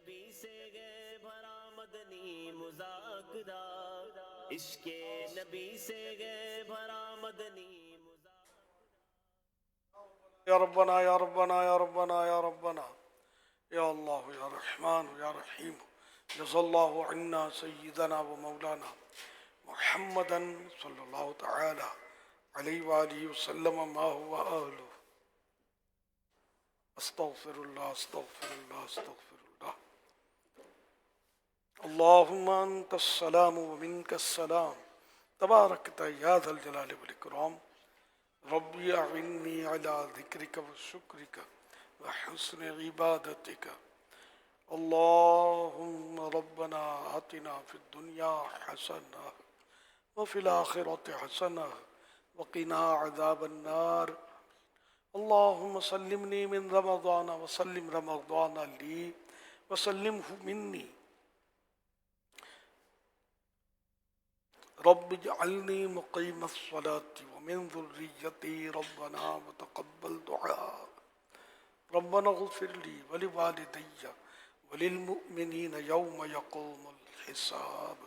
نبی سے گئے بھرا مدنی مذاکرہ، عشق نبی سے گئے بھرا مدنی یا ربنا یا ربنا یا ربنا یا ربنا یا اللہ یا رحمان یا رحیم جزا اللہ عنا سیدنا و مولانا محمدا صلی اللہ تعالی علیہ وآلہ وسلم ما هو اہلہ استغفر اللہ استغفر اللہ استغفر اللہ اللہم انت السلام و منک السلام تبارکت یا ذا الجلال والاکرام ربی اعنی علی ذکرک و شکرک و حسن عبادتک اللہم ربنا آتنا فی الدنیا حسنہ وفی الآخرۃ حسنہ وقنا عذاب النار اللہم سلمنی من رمضان وسلم رمضان لی وسلمہ منی رب اجعلنی مقیم الصلاة ومن ذریتی ربنا وتقبل دعاء ربنا اغفر لی ولوالدی وللمؤمنین یوم یقوم الحساب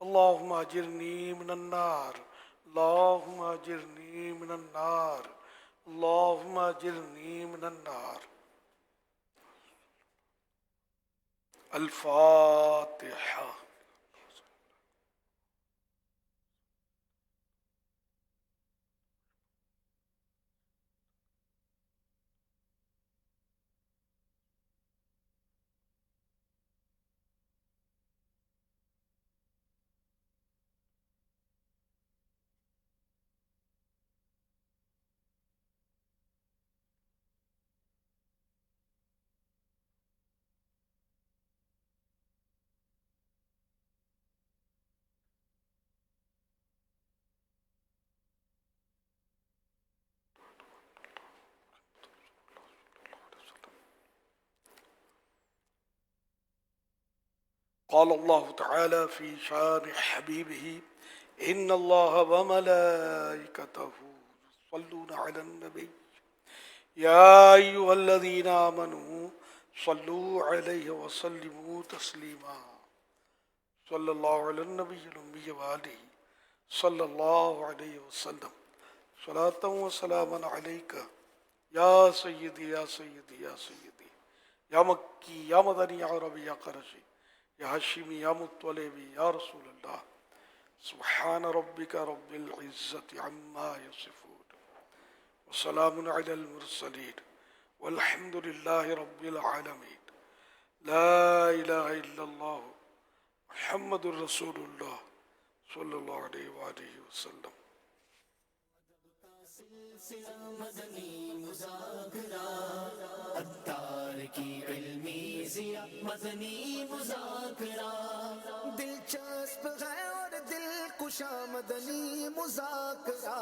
اللہم اجرنی من النار اللہم اجرنی من النار اللہم اجرنی من النار الفاتحہ قال اللہ تعالی فی شان حبیبہ ان اللہ وملائکتہ یصلون علی النبی یا ایہا الذین آمنوا صلوا علیہ وسلموا تسلیما صلی اللہ علی النبی الأمی وآلہ صلی اللہ علیہ وسلم صلاۃ و سلاما علیک یا سیدی یا سیدی یا سیدی یا مکی یا مدنی یا عربی یا قرشی یا ہاشمی یا مطلبی یا رسول اللہ سبحان ربک رب العزت عما یصفون وسلام علی المرسلین والحمد للہ رب العالمین لا الہ الا اللہ محمد الرسول اللہ صلی اللہ علیہ وآلہ وسلم سلسلہ مدنی مذاکرہ، عطار کی علمی ضیا مدنی مذاکرہ، دلچسپ ہے اور دل کشا مدنی مذاکرہ،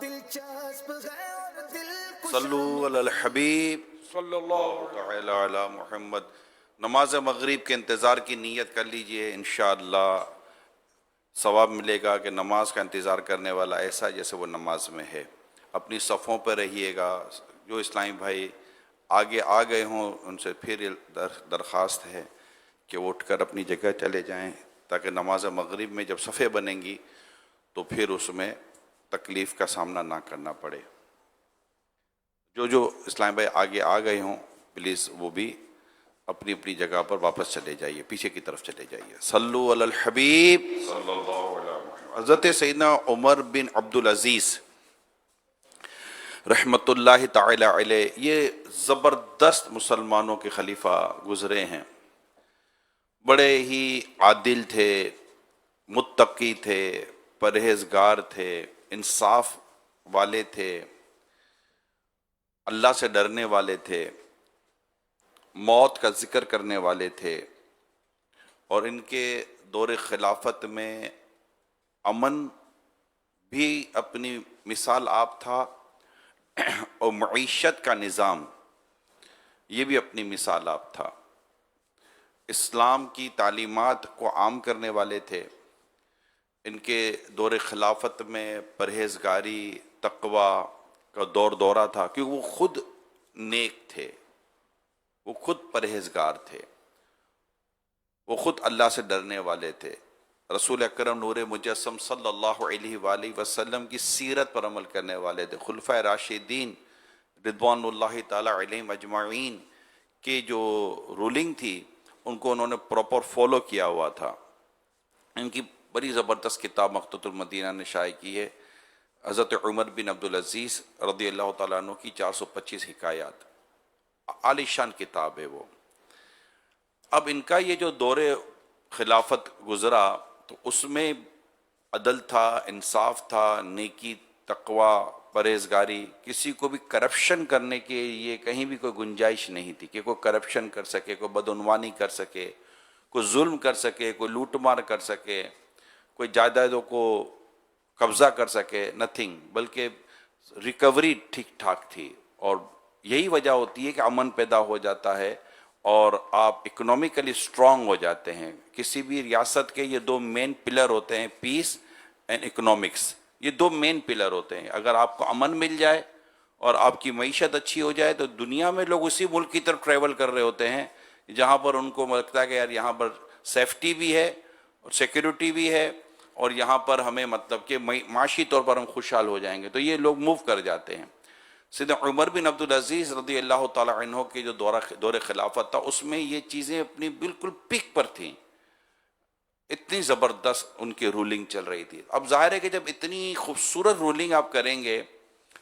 دلچسپ ہے اور دل کشا صلو علی الحبیب صلی اللہ تعالی علی محمد۔ نماز مغرب کے انتظار کی نیت کر لیجئے، انشاءاللہ ثواب ملے گا کہ نماز کا انتظار کرنے والا ایسا جیسے وہ نماز میں ہے۔ اپنی صفوں پہ رہیے گا۔ جو اسلامی بھائی آگے آ گئے ہوں ان سے پھر درخواست ہے کہ وہ اٹھ کر اپنی جگہ چلے جائیں تاکہ نماز مغرب میں جب صفیں بنیں گی تو پھر اس میں تکلیف کا سامنا نہ کرنا پڑے۔ جو اسلامی بھائی آگے آ گئے ہوں پلیز وہ بھی اپنی اپنی جگہ پر واپس چلے جائیے، پیچھے کی طرف چلے جائیے۔ صلو علی الحبیب صلی اللہ علیہ وسلم۔ حضرت سیدنا عمر بن عبدالعزیز رحمۃ اللہ تعالی علیہ یہ زبردست مسلمانوں کے خلیفہ گزرے ہیں۔ بڑے ہی عادل تھے، متقی تھے، پرہیزگار تھے، انصاف والے تھے، اللہ سے ڈرنے والے تھے، موت کا ذکر کرنے والے تھے، اور ان کے دور خلافت میں امن بھی اپنی مثال آپ تھا اور معیشت کا نظام یہ بھی اپنی مثال آپ تھا۔ اسلام کی تعلیمات کو عام کرنے والے تھے۔ ان کے دور خلافت میں پرہیزگاری، تقوی کا دورہ تھا کیونکہ وہ خود نیک تھے۔ وہ خود پرہیزگار تھے، وہ خود اللہ سے ڈرنے والے تھے، رسول اکرم نور مجسم صلی اللہ علیہ وآلہ وسلم کی سیرت پر عمل کرنے والے تھے، خلفائے راشدین رضوان اللہ تعالی علیہم اجمعین کی جو رولنگ تھی ان کو انہوں نے پراپر فالو کیا ہوا تھا۔ ان کی بڑی زبردست کتاب مخطوط المدینہ نے شائع کی ہے، حضرت عمر بن عبدالعزیز رضی اللہ تعالیٰ عنہ کی 425 حکایات، عالی شان کتاب ہے وہ۔ اب ان کا یہ جو دور خلافت گزرا تو اس میں عدل تھا، انصاف تھا، نیکی، تقوی، پرہیزگاری، کسی کو بھی کرپشن کرنے کے یہ کہیں بھی کوئی گنجائش نہیں تھی کہ کوئی کرپشن کر سکے، کوئی بدعنوانی کر سکے، کوئی ظلم کر سکے، کوئی لوٹ مار کر سکے، کوئی جائیدادوں کو قبضہ کر سکے، نتھنگ، بلکہ ریکوری ٹھیک ٹھاک تھی۔ اور یہی وجہ ہوتی ہے کہ امن پیدا ہو جاتا ہے اور آپ اکنومیکلی سٹرونگ ہو جاتے ہیں۔ کسی بھی ریاست کے یہ دو مین پلر ہوتے ہیں، پیس اینڈ اکنامکس، یہ دو مین پلر ہوتے ہیں۔ اگر آپ کو امن مل جائے اور آپ کی معیشت اچھی ہو جائے تو دنیا میں لوگ اسی ملک کی طرف ٹریول کر رہے ہوتے ہیں جہاں پر ان کو لگتا ہے کہ یار یہاں پر سیفٹی بھی ہے اور سیکیورٹی بھی ہے اور یہاں پر ہمیں مطلب کہ معاشی طور پر ہم خوشحال ہو جائیں گے، تو یہ لوگ موو کر جاتے ہیں۔ سیدنا عمر بن عبدالعزیز رضی اللہ تعالی عنہ کے جو دور خلافت تھا اس میں یہ چیزیں اپنی بالکل پیک پر تھیں، اتنی زبردست ان کی رولنگ چل رہی تھی۔ اب ظاہر ہے کہ جب اتنی خوبصورت رولنگ آپ کریں گے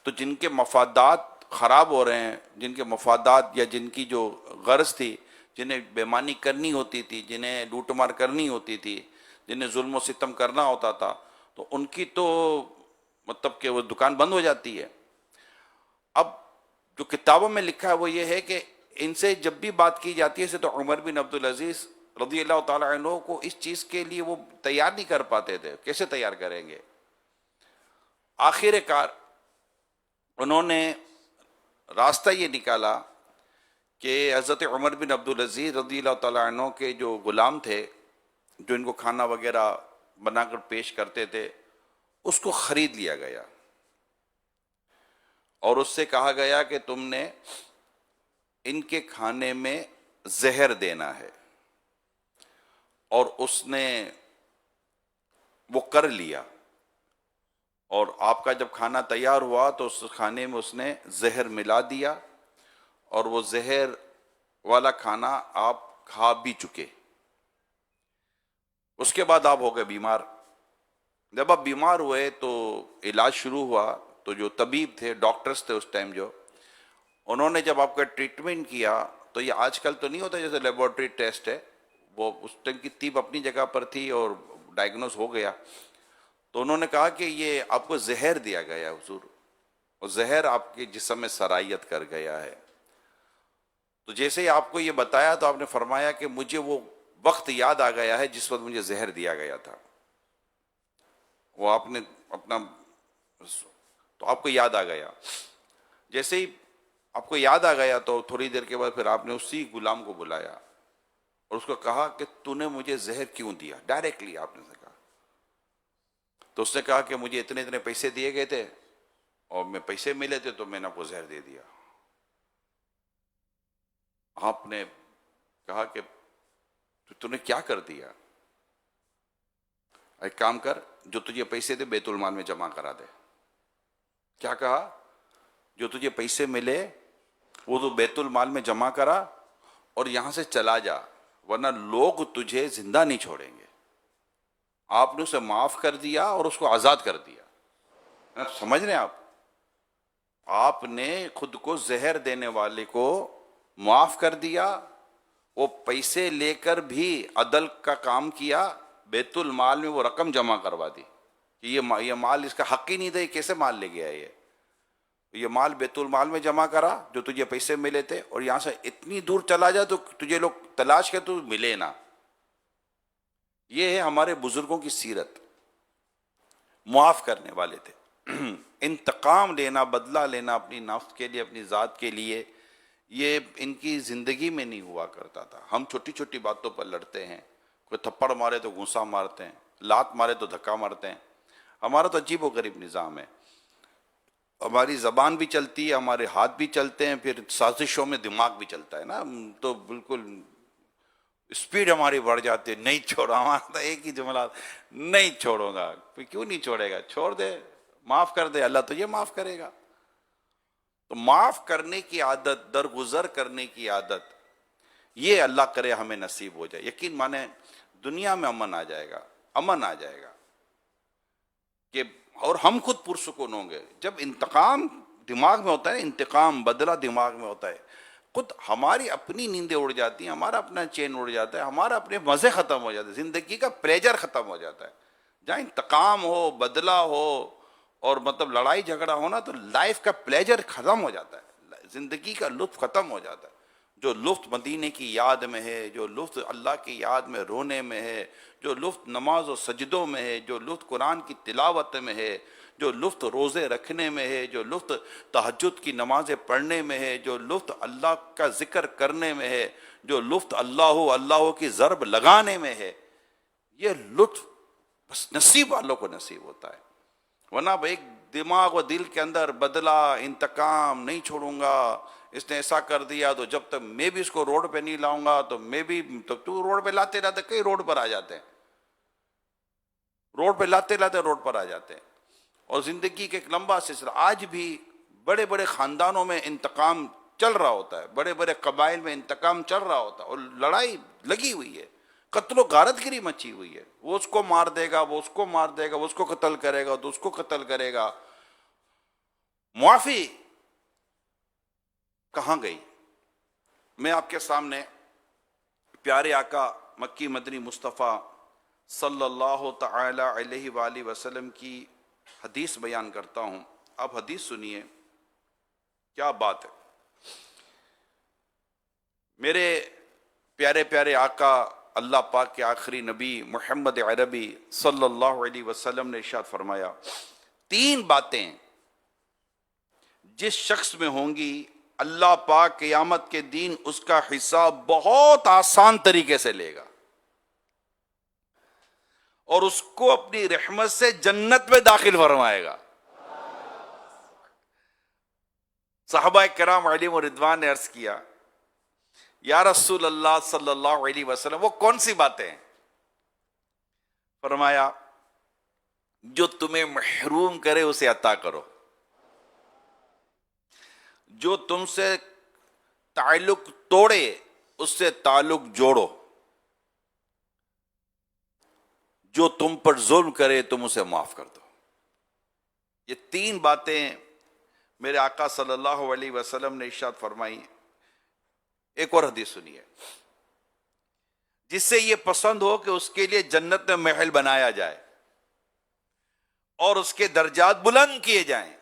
تو جن کے مفادات خراب ہو رہے ہیں، جن کے مفادات یا جن کی جو غرض تھی، جنہیں بےمانی کرنی ہوتی تھی، جنہیں لوٹ مار کرنی ہوتی تھی، جنہیں ظلم و ستم کرنا ہوتا تھا، تو ان کی تو مطلب کہ وہ دکان بند ہو جاتی ہے۔ اب جو کتابوں میں لکھا ہے وہ یہ ہے کہ ان سے جب بھی بات کی جاتی ہے تو عمر بن عبدالعزیز رضی اللہ تعالی عنہ کو اس چیز کے لیے وہ تیار نہیں کر پاتے تھے، کیسے تیار کریں گے؟ آخر کار انہوں نے راستہ یہ نکالا کہ حضرت عمر بن عبدالعزیز رضی اللہ تعالیٰ عنہ کے جو غلام تھے جو ان کو کھانا وغیرہ بنا کر پیش کرتے تھے اس کو خرید لیا گیا اور اس سے کہا گیا کہ تم نے ان کے کھانے میں زہر دینا ہے، اور اس نے وہ کر لیا، اور آپ کا جب کھانا تیار ہوا تو اس کھانے میں اس نے زہر ملا دیا اور وہ زہر والا کھانا آپ کھا بھی چکے۔ اس کے بعد آپ ہو گئے بیمار۔ جب آپ بیمار ہوئے تو علاج شروع ہوا تو جو طبیب تھے، ڈاکٹرز تھے اس ٹائم جو، انہوں نے جب آپ کا ٹریٹمنٹ کیا تو یہ آج کل تو نہیں ہوتا جیسے لیبورٹری ٹیسٹ ہے، وہ اس ٹائم کی طب اپنی جگہ پر تھی اور ڈائگنوز ہو گیا، تو انہوں نے کہا کہ یہ آپ کو زہر دیا گیا حضور، اور زہر آپ کے جسم میں سرایت کر گیا ہے۔ تو جیسے ہی آپ کو یہ بتایا تو آپ نے فرمایا کہ مجھے وہ وقت یاد آ گیا ہے جس وقت مجھے زہر دیا گیا تھا۔ وہ آپ نے اپنا تو آپ کو یاد آ گیا۔ جیسے ہی آپ کو یاد آ گیا تو تھوڑی دیر کے بعد پھر آپ نے اسی غلام کو بلایا اور اس کو کہا کہ تو نے مجھے زہر کیوں دیا؟ ڈائریکٹلی آپ نے کہا۔ تو اس نے کہا کہ مجھے اتنے اتنے پیسے دیے گئے تھے اور میں پیسے ملے تھے تو میں نے آپ کو زہر دے دیا۔ آپ نے کہا کہ تو نے کیا کر دیا؟ ایک کام کر، جو تجھے پیسے دے بیت المال میں جمع کرا دے۔ کیا کہا؟ جو تجھے پیسے ملے وہ تو بیت المال میں جمع کرا اور یہاں سے چلا جا، ورنہ لوگ تجھے زندہ نہیں چھوڑیں گے۔ آپ نے اسے معاف کر دیا اور اس کو آزاد کر دیا۔ سمجھ رہے ہیں آپ نے خود کو زہر دینے والے کو معاف کر دیا، وہ پیسے لے کر بھی عدل کا کام کیا، بیت المال میں وہ رقم جمع کروا دی کہ یہ مال اس کا حق ہی نہیں تھا، یہ کیسے مال لے گیا ہے؟ یہ مال بیت المال میں جمع کرا جو تجھے پیسے ملے تھے، اور یہاں سے اتنی دور چلا جا تو تجھے لوگ تلاش کر تو ملے نہ۔ یہ ہے ہمارے بزرگوں کی سیرت، معاف کرنے والے تھے۔ انتقام لینا، بدلہ لینا اپنی نفس کے لیے، اپنی ذات کے لیے، یہ ان کی زندگی میں نہیں ہوا کرتا تھا۔ ہم چھوٹی چھوٹی باتوں پر لڑتے ہیں، کوئی تھپڑ مارے تو غصہ مارتے ہیں، لات مارے تو دھکا مارتے ہیں۔ ہمارا تو عجیب و غریب نظام ہے۔ ہماری زبان بھی چلتی ہے، ہمارے ہاتھ بھی چلتے ہیں، پھر سازشوں میں دماغ بھی چلتا ہے نا، تو بالکل اسپیڈ ہماری بڑھ جاتی ہے، نہیں چھوڑا، ہمارا تو ایک ہی جملہ، نہیں چھوڑوں گا. کیوں نہیں چھوڑے گا؟ چھوڑ دے، معاف کر دے، اللہ تجھے معاف کرے گا. تو معاف کرنے کی عادت، درگزر کرنے کی عادت، یہ اللہ کرے ہمیں نصیب ہو جائے. یقین مانے دنیا میں امن آ جائے گا، امن آ جائے گا کہ، اور ہم خود پرسکون ہوں گے. جب انتقام دماغ میں ہوتا ہے، انتقام بدلہ دماغ میں ہوتا ہے، خود ہماری اپنی نیندیں اڑ جاتی ہیں، ہمارا اپنا چین اڑ جاتا ہے، ہمارا اپنے مزے ختم ہو جاتے ہیں، زندگی کا پلیجر ختم ہو جاتا ہے. جہاں انتقام ہو، بدلہ ہو، اور مطلب لڑائی جھگڑا ہونا، تو لائف کا پلیجر ختم ہو جاتا ہے، زندگی کا لطف ختم ہو جاتا ہے. جو لطف مدینے کی یاد میں ہے، جو لطف اللہ کی یاد میں رونے میں ہے، جو لطف نماز و سجدوں میں ہے، جو لطف قرآن کی تلاوت میں ہے، جو لطف روزے رکھنے میں ہے، جو لطف تہجد کی نمازیں پڑھنے میں ہے، جو لطف اللہ کا ذکر کرنے میں ہے، جو لطف اللہ کی ضرب لگانے میں ہے، یہ لطف بس نصیب والوں کو نصیب ہوتا ہے. ورنہ ایک دماغ و دل کے اندر بدلہ، انتقام، نہیں چھوڑوں گا، اس نے ایسا کر دیا تو جب تک میں بھی اس کو روڈ پہ نہیں لاؤں گا تو میں بھی، تو تو روڈ پہ لاتے لاتے کئی روڈ پر آ جاتے ہیں، روڈ پہ لاتے لاتے روڈ پر آ جاتے ہیں. اور زندگی کا ایک لمبا سلسلہ، آج بھی بڑے بڑے خاندانوں میں انتقام چل رہا ہوتا ہے، بڑے بڑے قبائل میں انتقام چل رہا ہوتا ہے، اور لڑائی لگی ہوئی ہے، قتل و غارت گری مچی ہوئی ہے. وہ اس کو مار دے گا، وہ اس کو مار دے گا، وہ اس کو قتل کرے گا، تو اس کو قتل کرے گا. معافی کہاں گئی؟ میں آپ کے سامنے پیارے آقا مکی مدنی مصطفیٰ صلی اللہ تعالی علیہ وآلہ وسلم کی حدیث بیان کرتا ہوں. آپ حدیث سنیے، کیا بات ہے. میرے پیارے پیارے آقا اللہ پاک کے آخری نبی محمد عربی صلی اللہ علیہ وسلم نے ارشاد فرمایا، 3 باتیں جس شخص میں ہوں گی، اللہ پاک قیامت کے دن اس کا حساب بہت آسان طریقے سے لے گا، اور اس کو اپنی رحمت سے جنت میں داخل فرمائے گا. صحابہ کرام علیہم رضوان نے عرض کیا، یا رسول اللہ صلی اللہ علیہ وسلم، وہ کون سی باتیں ہیں؟ فرمایا، جو تمہیں محروم کرے اسے عطا کرو، جو تم سے تعلق توڑے اس سے تعلق جوڑو، جو تم پر ظلم کرے تم اسے معاف کر دو. یہ 3 باتیں میرے آقا صلی اللہ علیہ وسلم نے ارشاد فرمائی. ایک اور حدیث سنیے، جس سے یہ پسند ہو کہ اس کے لیے جنت میں محل بنایا جائے اور اس کے درجات بلند کیے جائیں،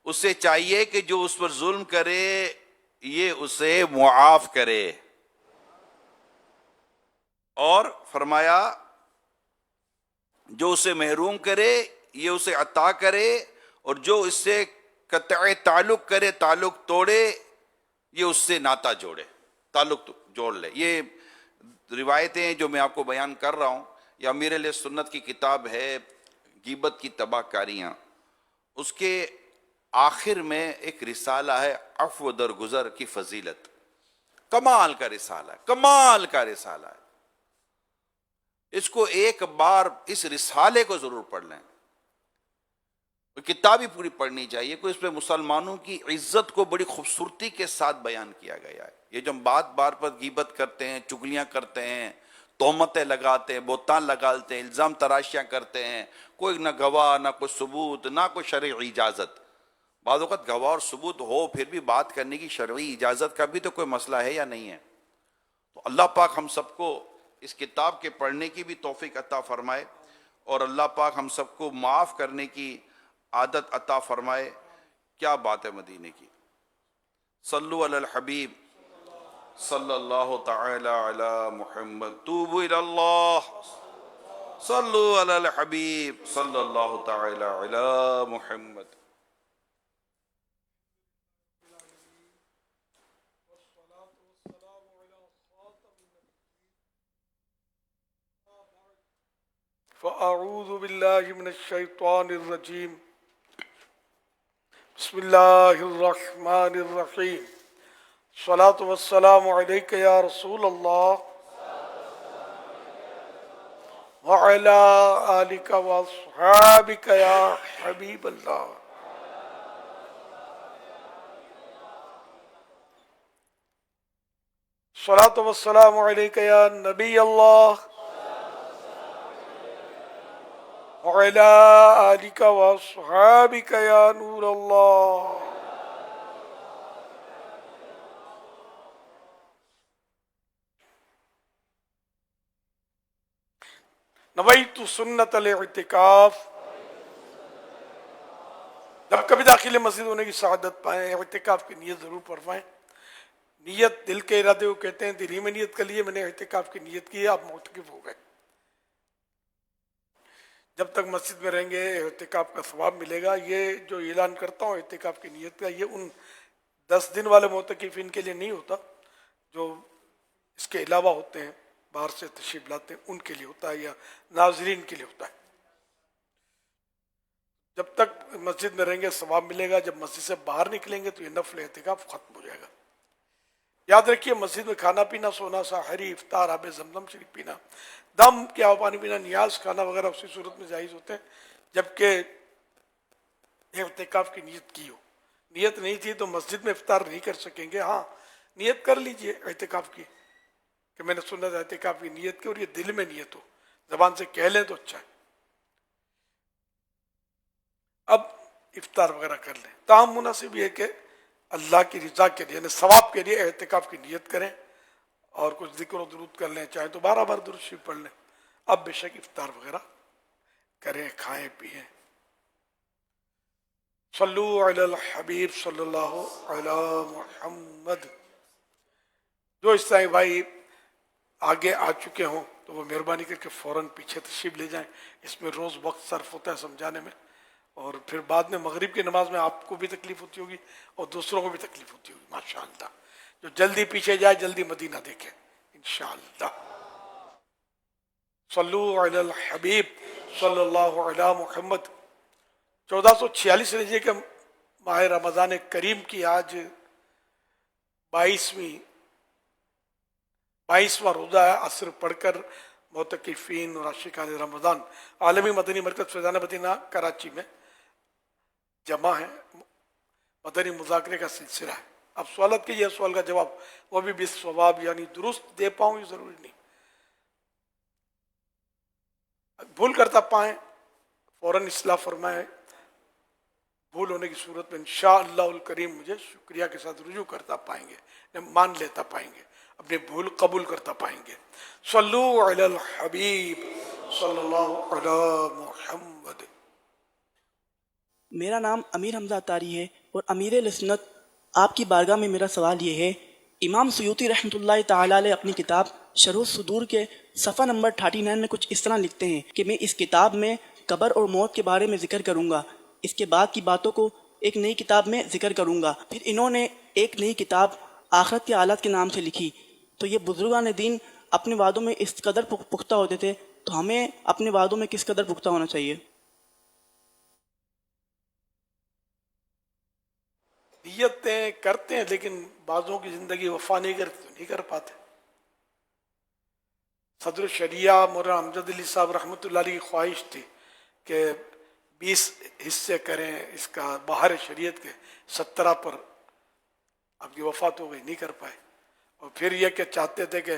اسے چاہیے کہ جو اس پر ظلم کرے یہ اسے معاف کرے. اور فرمایا، جو اسے محروم کرے یہ اسے عطا کرے، اور جو اس سے قطع تعلق کرے، تعلق توڑے، یہ اس سے ناتا جوڑے، تعلق جوڑ لے. یہ روایتیں جو میں آپ کو بیان کر رہا ہوں، یہ امیر علیہ سنت کی کتاب ہے غیبت کی تباہ کاریاں. اس کے آخر میں ایک رسالہ ہے عفو درگزر کی فضیلت. کمال کا رسالہ ہے، کمال کا رسالہ ہے. اس کو ایک بار اس رسالے کو ضرور پڑھ لیں، کتاب ہی پوری پڑھنی چاہیے. کوئی اس پہ مسلمانوں کی عزت کو بڑی خوبصورتی کے ساتھ بیان کیا گیا ہے. یہ جو ہم بات بار پر غیبت کرتے ہیں، چگلیاں کرتے ہیں، تہمتیں لگاتے ہیں، بہتان لگاتے ہیں، الزام تراشیاں کرتے ہیں، کوئی نہ گواہ، نہ کوئی ثبوت، نہ کوئی شرعی اجازت. بعض اوقات گواہ اور ثبوت ہو پھر بھی بات کرنے کی شرعی اجازت کا بھی تو کوئی مسئلہ ہے یا نہیں ہے. تو اللہ پاک ہم سب کو اس کتاب کے پڑھنے کی بھی توفیق عطا فرمائے، اور اللہ پاک ہم سب کو معاف کرنے کی عادت عطا فرمائے. کیا بات ہے مدینے کی. صلو علی الحبیب صلی اللہ تعالی علی محمد. توبوا الی اللہ. صلو علی الحبیب صلی اللہ تعالی علی محمد. فأعوذ باللہ من الشیطان الرجیم. بسم اللہ الرحمن الرحیم الصلاۃ والسلام علیک یا رسول اللہ وعلی آلک واصحابک یا حبیب اللہ. الصلاۃ والسلام علیک یا نبی اللہ وعلی آلک واصحابک یا نور اللہ. نویت سنت الاعتکاف. جب کبھی داخل مسجد ہونے کی سعادت پائیں اعتکاف کی نیت ضرور فرمائیں. نیت دل کے ارادے کو کہتے ہیں. دل ہی میں نیت کر لیے میں نے اعتکاف کی نیت کی ہے, آپ معتکف ہو گئے. جب تک مسجد میں رہیں گے اعتکاف کا ثواب ملے گا. یہ جو اعلان کرتا ہوں اعتکاف کی نیت کا, یہ ان 10 دن والے معتکفین کے لیے نہیں ہوتا جو اس کے علاوہ ہوتے ہیں, باہر سے تشریف لاتے ہیں, ان کے لیے ہوتا ہے یا ناظرین کے لیے ہوتا ہے. جب تک مسجد میں رہیں گے ثواب ملے گا. جب مسجد سے باہر نکلیں گے تو یہ نفل اعتکاف ختم ہو جائے گا. یاد رکھیے مسجد میں کھانا پینا, سونا, سحری, افطار, آب زمزم شریف پینا, دم کیا ہو پانی پینا, نیاز کھانا وغیرہ اسی صورت میں جائز ہوتے ہیں جبکہ اعتکاف کی نیت کی ہو. نیت نہیں تھی تو مسجد میں افطار نہیں کر سکیں گے. ہاں نیت کر لیجئے اعتکاف کی کہ میں نے سنت اعتکاف کی نیت کی, اور یہ دل میں نیت ہو, زبان سے کہہ لیں تو اچھا ہے. اب افطار وغیرہ کر لیں. تاہم مناسب یہ ہے کہ اللہ کی رضا کے لیے یعنی ثواب کے لیے اعتکاف کی نیت کریں اور کچھ ذکر و درود کر لیں, چاہے تو 12 بار درود شریف پڑھ لیں. اب بے شک افطار وغیرہ کریں, کھائیں پیئیں. صلو علی الحبیب صلی اللہ علی محمد. جو اس طرح بھائی آگے آ چکے ہوں تو وہ مہربانی کر کے فوراً پیچھے تشریف لے جائیں. اس میں روز وقت صرف ہوتا ہے سمجھانے میں, اور پھر بعد میں مغرب کی نماز میں آپ کو بھی تکلیف ہوتی ہوگی اور دوسروں کو بھی تکلیف ہوتی ہوگی. ماشاءاللہ جو جلدی پیچھے جائے جلدی مدینہ دیکھے انشاءاللہ. صلو علی الحبیب صلی اللہ علی محمد. 1446 ہجری کے ماہ رمضان کریم کی آج 22واں روزہ ہے. عصر پڑھ کر معتکفین اور عاشقان رمضان عالمی مدنی مرکز فیضان مدینہ کراچی میں جمع ہیں. مدنی مذاکرے کا سلسلہ ہے. اب سوالات کیجیے, سوال کا جواب وہ بھی بالصواب یعنی درست دے پاؤں یہ ضروری نہیں. بھول کرتا پائیں فوراً اصلاح فرمائیں. بھول ہونے کی صورت میں انشاءاللہ الکریم مجھے شکریہ کے ساتھ رجوع کرتا پائیں گے, مان لیتا پائیں گے, اپنی بھول قبول کرتا پائیں گے. صلو علی الحبیب صلی اللہ علی محمد. میرا نام امیر حمزہ اتاری ہے اور امیر لسنت آپ کی بارگاہ میں میرا سوال یہ ہے. امام سیوطی رحمۃ اللہ تعالیٰ علیہ اپنی کتاب شرح الصدور کے صفحہ نمبر 39 میں کچھ اس طرح لکھتے ہیں کہ میں اس کتاب میں قبر اور موت کے بارے میں ذکر کروں گا, اس کے بعد کی باتوں کو ایک نئی کتاب میں ذکر کروں گا. پھر انہوں نے ایک نئی کتاب آخرت کے حالات کے نام سے لکھی. تو یہ بزرگان دین اپنے وعدوں میں اس قدر پختہ ہوتے تھے, تو ہمیں اپنے وعدوں میں کس قدر پختہ ہونا چاہیے؟ نیتیں کرتے ہیں لیکن بعضوں کی زندگی وفا نہیں کرتے تو نہیں کر پاتے. صدر الشریعہ مولانا امجد علی صاحب رحمۃ اللہ علیہ کی خواہش تھی کہ 20 حصے کریں اس کا باہر شریعت کے. 17 پر آپ کی وفات ہو گئی, نہیں کر پائے. اور پھر یہ کہ چاہتے تھے کہ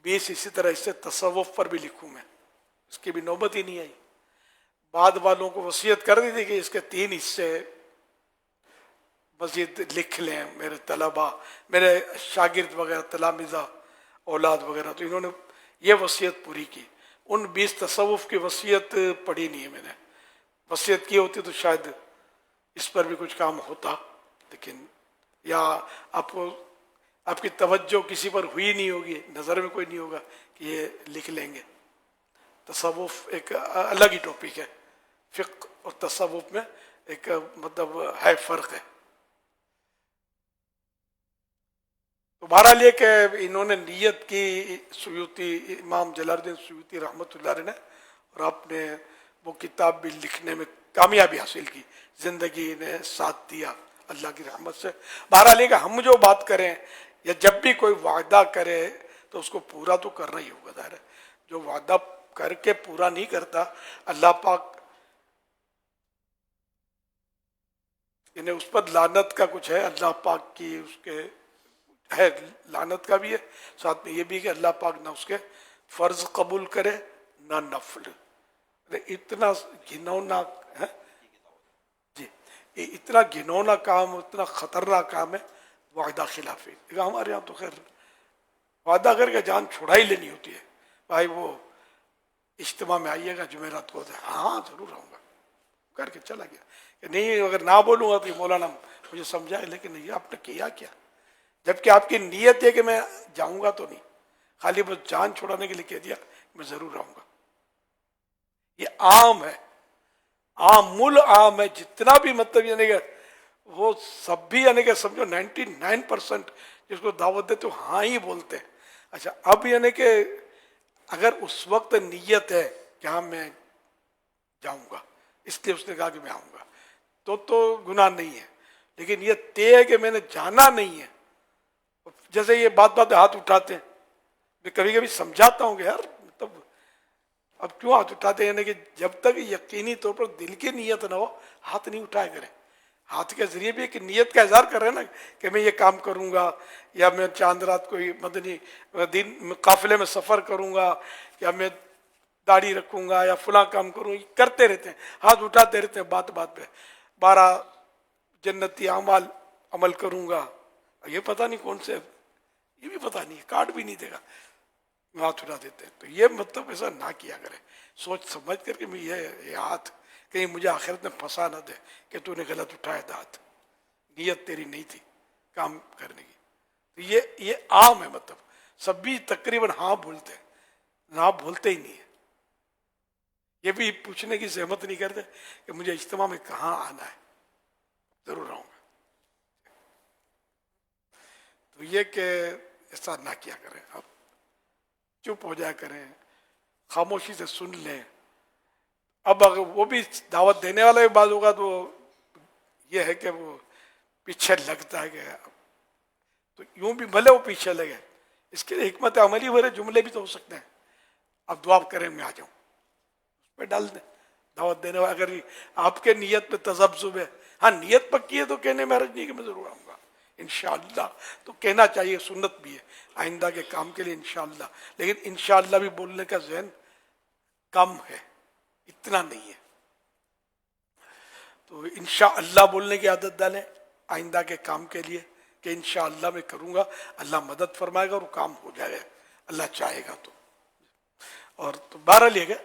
20 اسی طرح اس سے تصوف پر بھی لکھوں میں, اس کی بھی نوبت ہی نہیں آئی. بعد والوں کو وصیت کر دی تھی کہ اس کے 3 حصے مزید لکھ لیں میرے طلباء, میرے شاگرد وغیرہ, تلامذہ, اولاد وغیرہ. تو انہوں نے یہ وصیت پوری کی. ان 20 تصوف کی وصیت پڑھی نہیں ہے میں نے. وصیت کی ہوتی تو شاید اس پر بھی کچھ کام ہوتا, لیکن یا آپ کی توجہ کسی پر ہوئی نہیں ہوگی, نظر میں کوئی نہیں ہوگا کہ یہ لکھ لیں گے. تصوف ایک الگ ہی ٹاپک ہے. فقہ اور تصوف میں ایک مطلب ہے فرق ہے. تو بہرحال یہ کہ انہوں نے نیت کی سیوطی, امام جلال الدین سیوطی رحمۃ اللہ علیہ نے, اور آپ نے وہ کتاب بھی لکھنے میں کامیابی حاصل کی. زندگی نے ساتھ دیا اللہ کی رحمت سے. بہرحال کہ ہم جو بات کریں یا جب بھی کوئی وعدہ کرے تو اس کو پورا تو کرنا ہی ہوگا. ظاہر ہے جو وعدہ کر کے پورا نہیں کرتا اللہ پاک یعنی اس پر لعنت کا کچھ ہے. اللہ پاک کی اس کے ہے لعنت کا بھی ہے، ساتھ میں یہ بھی کہ اللہ پاک نہ اس کے فرض قبول کرے نہ نفل. اتنا گھنونا ہے جی، یہ اتنا گھنونا کام، اتنا خطرناک کام ہے وعدہ خلافی. ہمارے یہاں تو خیر وعدہ کر کے جان چھڑا ہی لینی ہوتی ہے. بھائی وہ اجتماع میں آئیے گا جمعرات کو، ہاں ضرور آؤں گا کر کے چلا گیا. کہ نہیں اگر نہ بولوں گا تو مولانا مجھے سمجھائے، لیکن نہیں آپ نے کیا کیا؟ جبکہ آپ کی نیت ہے کہ میں جاؤں گا تو نہیں، خالی بس جان چھوڑانے کے لیے کہہ دیا میں ضرور آؤں گا. یہ عام ہے، عام عام ہے. جتنا بھی مطلب یعنی کہ وہ سب بھی یعنی کہ سمجھو 99% جس کو دعوت دیتے ہاں ہی بولتے ہیں. اچھا اب یعنی کہ اگر اس وقت نیت ہے کہ ہاں میں جاؤں گا اس لیے اس نے کہا کہ میں آؤں گا تو گناہ نہیں ہے. لیکن یہ طے ہے کہ میں نے جانا نہیں ہے. جیسے یہ بات بات ہاتھ اٹھاتے ہیں، میں کبھی کبھی سمجھاتا ہوں کہ یار مطلب اب کیوں ہاتھ اٹھاتے ہیں؟ یعنی کہ جب تک یقینی طور پر دل کی نیت نہ ہو ہاتھ نہیں اٹھائے کریں. ہاتھ کے ذریعے بھی ایک نیت کا اظہار کر رہے ہیں نا کہ میں یہ کام کروں گا، یا میں چاند رات کو مدنی دین قافلے میں سفر کروں گا، یا میں داڑھی رکھوں گا، یا فلاں کام کروں. یہ کرتے رہتے ہیں، ہاتھ اٹھاتے رہتے ہیں بات بات پہ. 12 جنتی اعمال عمل کروں گا، یہ پتہ نہیں کون سے، یہ بھی پتہ نہیں، کارڈ بھی نہیں دے گا، ہاتھ اٹھا دیتے ہیں. تو یہ مطلب ایسا نہ کیا کرے، سوچ سمجھ کر کہ میں یہ ہاتھ کہیں مجھے آخرت میں پھنسا نہ دے کہ تو نے غلط اٹھایا تھا ہاتھ، نیت تیری نہیں تھی کام کرنے کی. تو یہ عام ہے، مطلب سبھی تقریباً ہاں بولتے ہیں، نہ بولتے ہی نہیں ہے. یہ بھی پوچھنے کی زحمت نہیں کرتے کہ مجھے اجتماع میں کہاں آنا ہے، ضرور آؤں گا. تو یہ کہ ایسا نہ کیا کریں، اب چپ ہو جایا کریں، خاموشی سے سن لیں. اب اگر وہ بھی دعوت دینے والا بھی بعض ہوگا تو یہ ہے کہ وہ پیچھے لگتا ہے کہ تو یوں بھی بھلے وہ پیچھے لگے، اس کے لیے حکمت عملی بھرے جملے بھی تو ہو سکتے ہیں. اب دعا کریں میں آ جاؤں، اس پہ ڈال دیں. دعوت دینے والا اگر آپ کے نیت پہ تذبذب ہے، ہاں نیت پکی ہے تو کہنے میں حرج نہیں کہ میں ضرور آؤں گا انشاءاللہ، تو کہنا چاہیے، سنت بھی ہے آئندہ کے کام کے لیے انشاءاللہ. لیکن انشاءاللہ بھی بولنے کا ذہن کم ہے، اتنا نہیں ہے. تو انشاءاللہ بولنے کی عادت ڈالیں آئندہ کے کام کے لیے کہ انشاءاللہ میں کروں گا، اللہ مدد فرمائے گا اور وہ کام ہو جائے گا اللہ چاہے گا تو. اور تو بہرحال یہ کہ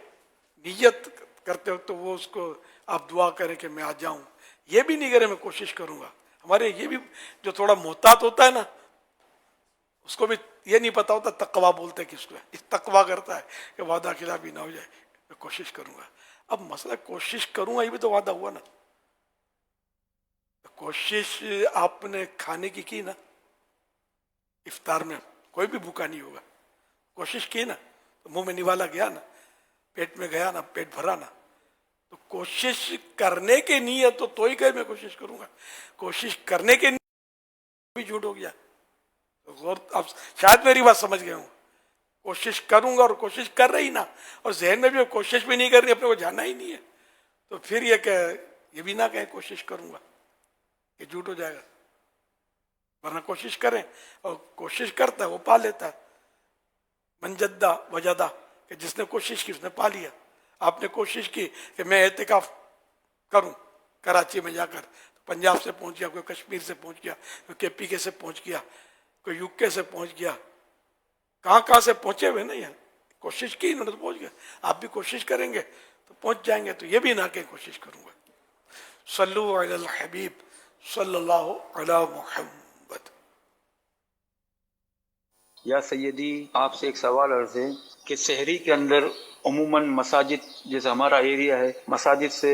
نیت کرتے وقت تو وہ اس کو آپ دعا کریں کہ میں آ جاؤں، یہ بھی نہیں کریں میں کوشش کروں گا. ہمارے یہ بھی جو تھوڑا محتاط ہوتا ہے نا، اس کو بھی یہ نہیں پتا ہوتا تقویٰ بولتے کس کو ہے. اس تقویٰ کرتا ہے کہ وعدہ خلافی نہ ہو جائے، میں کوشش کروں گا. اب مسئلہ کوشش کروں گا، یہ بھی تو وعدہ ہوا نا. کوشش آپ نے کھانے کی نا، افطار میں کوئی بھی بھوکا نہیں ہوگا، کوشش کی نا تو منہ میں نوالا گیا نا، پیٹ میں گیا نا، پیٹ بھرا نا. تو کوشش کرنے کی نیت تو ہی کہ میں کوشش کروں گا، کوشش کرنے کے نیت بھی جھوٹ ہو گیا. غور آپ شاید میری بات سمجھ گئے ہوں. کوشش کروں گا اور کوشش کر رہی نا، اور ذہن میں بھی کوشش بھی نہیں کرنی، اپنے کو جانا ہی نہیں ہے، تو پھر یہ کہ یہ بھی نہ کہیں کوشش کروں گا، یہ جھوٹ ہو جائے گا. ورنہ کوشش کریں، اور کوشش کرتا ہے وہ پا لیتا ہے. من جدہ وجدہ، کہ جس نے کوشش کی اس نے پا لیا. آپ نے کوشش کی کہ میں اعتکاف کروں کراچی میں جا کر، پنجاب سے پہنچ گیا، کوئی کشمیر سے پہنچ گیا، کوئی کے پی کے سے پہنچ گیا، کوئی یو کے سے پہنچ گیا، کہاں سے پہنچے ہوئے نا. یار کوشش کی انہوں نے تو پہنچ گیا، آپ بھی کوشش کریں گے تو پہنچ جائیں گے. تو یہ بھی نہ کہ کوشش کروں گا. صلو علی الحبیب صلی اللہ علی محمد. یا سیدی آپ سے ایک سوال عرض ہے کہ سحری کے اندر عموماً مساجد، جیسے ہمارا ایریا ہے، مساجد سے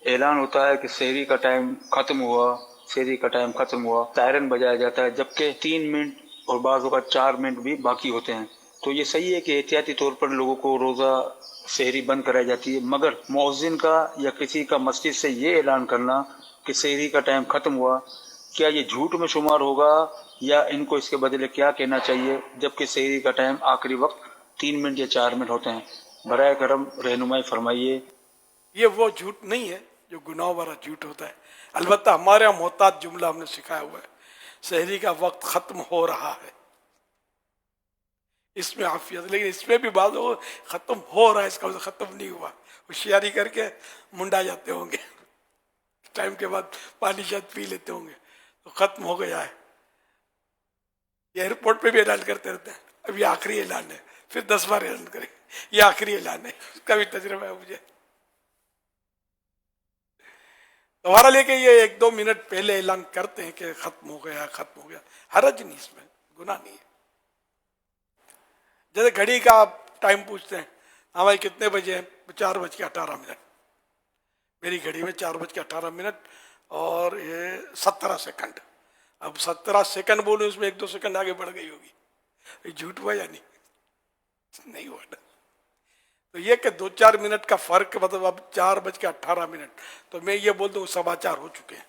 اعلان ہوتا ہے کہ سحری کا ٹائم ختم ہوا، سحری کا ٹائم ختم ہوا، سائرن بجایا جاتا ہے، جبکہ 3 منٹ اور بعض اوقات 4 منٹ بھی باقی ہوتے ہیں. تو یہ صحیح ہے کہ احتیاطی طور پر لوگوں کو روزہ سحری بند کرائی جاتی ہے، مگر مؤذن کا یا کسی کا مسجد سے یہ اعلان کرنا کہ سحری کا ٹائم ختم ہوا کیا یہ جھوٹ میں شمار ہوگا یا ان کو اس کے بدلے کیا کہنا چاہیے، جبکہ سحری کا ٹائم آخری وقت 3 منٹ یا 4 منٹ ہوتے ہیں؟ برائے کرم رہنمائی فرمائیے۔ یہ وہ جھوٹ نہیں ہے جو گناہ والا جھوٹ ہوتا ہے۔ البتہ ہمارے یہاں محتاط جملہ ہم نے سکھایا ہوا ہے، سحری کا وقت ختم ہو رہا ہے، اس میں عافیت، لیکن اس میں بھی بعض لوگ ختم ہو رہا ہے، اس کا مطلب ختم نہیں ہوا، ہوشیاری کر کے منڈا جاتے ہوں گے، ٹائم کے بعد پانی شاید پی لیتے ہوں گے تو ختم ہو گیا ہے۔ یہ ایئرپورٹ پہ بھی اعلان کرتے رہتے ہیں، اب یہ آخری اعلان ہے، پھر 10 بار اعلان کریں یہ آخری اعلان ہے، اس کا بھی تجربہ ہے مجھے۔ ہمارا لے کے یہ 1-2 منٹ پہلے اعلان کرتے ہیں کہ ختم ہو گیا، ختم ہو گیا، حرج نہیں، اس میں گناہ نہیں ہے۔ جیسے گھڑی کا آپ ٹائم پوچھتے ہیں ہمارے کتنے بجے ہیں، 4:18، میری گھڑی میں 4:18 اور یہ 17 سیکنڈ۔ اب 17 سیکنڈ بولوں، اس میں 1-2 سیکنڈ آگے بڑھ گئی ہوگی، یہ جھوٹ ہوا یا نہیں ہوا؟ تو یہ کہ 2-4 منٹ کا فرق، مطلب اب 4:18 تو میں یہ بول دوں 4:15 ہو چکے ہیں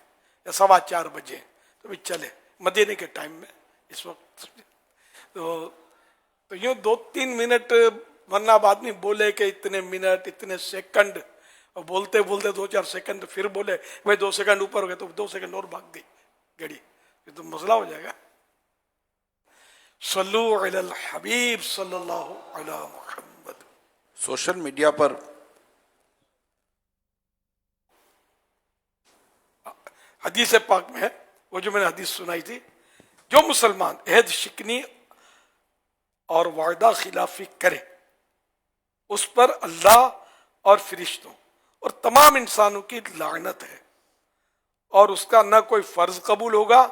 یا 4:15 بجے، تو بھی چلے مدینے کے ٹائم میں اس وقت۔ تو یوں 2-3 منٹ، ورنہ اب آدمی بولے کہ اتنے منٹ اتنے سیکنڈ، اور بولتے بولتے 2-4 سیکنڈ پھر بولے میں 2 سیکنڈ اوپر ہو گیا تو 2 سیکنڈ اور بھاگ گئی گھڑی، یہ تو مسئلہ ہو جائے گا۔ صلو علی الحبیب صلی اللہ علی محمد۔ سوشل میڈیا پر حدیث پاک میں ہے، وہ جو میں نے حدیث سنائی تھی، جو مسلمان عہد شکنی اور وعدہ خلافی کرے اس پر اللہ اور فرشتوں اور تمام انسانوں کی لعنت ہے، اور اس کا نہ کوئی فرض قبول ہوگا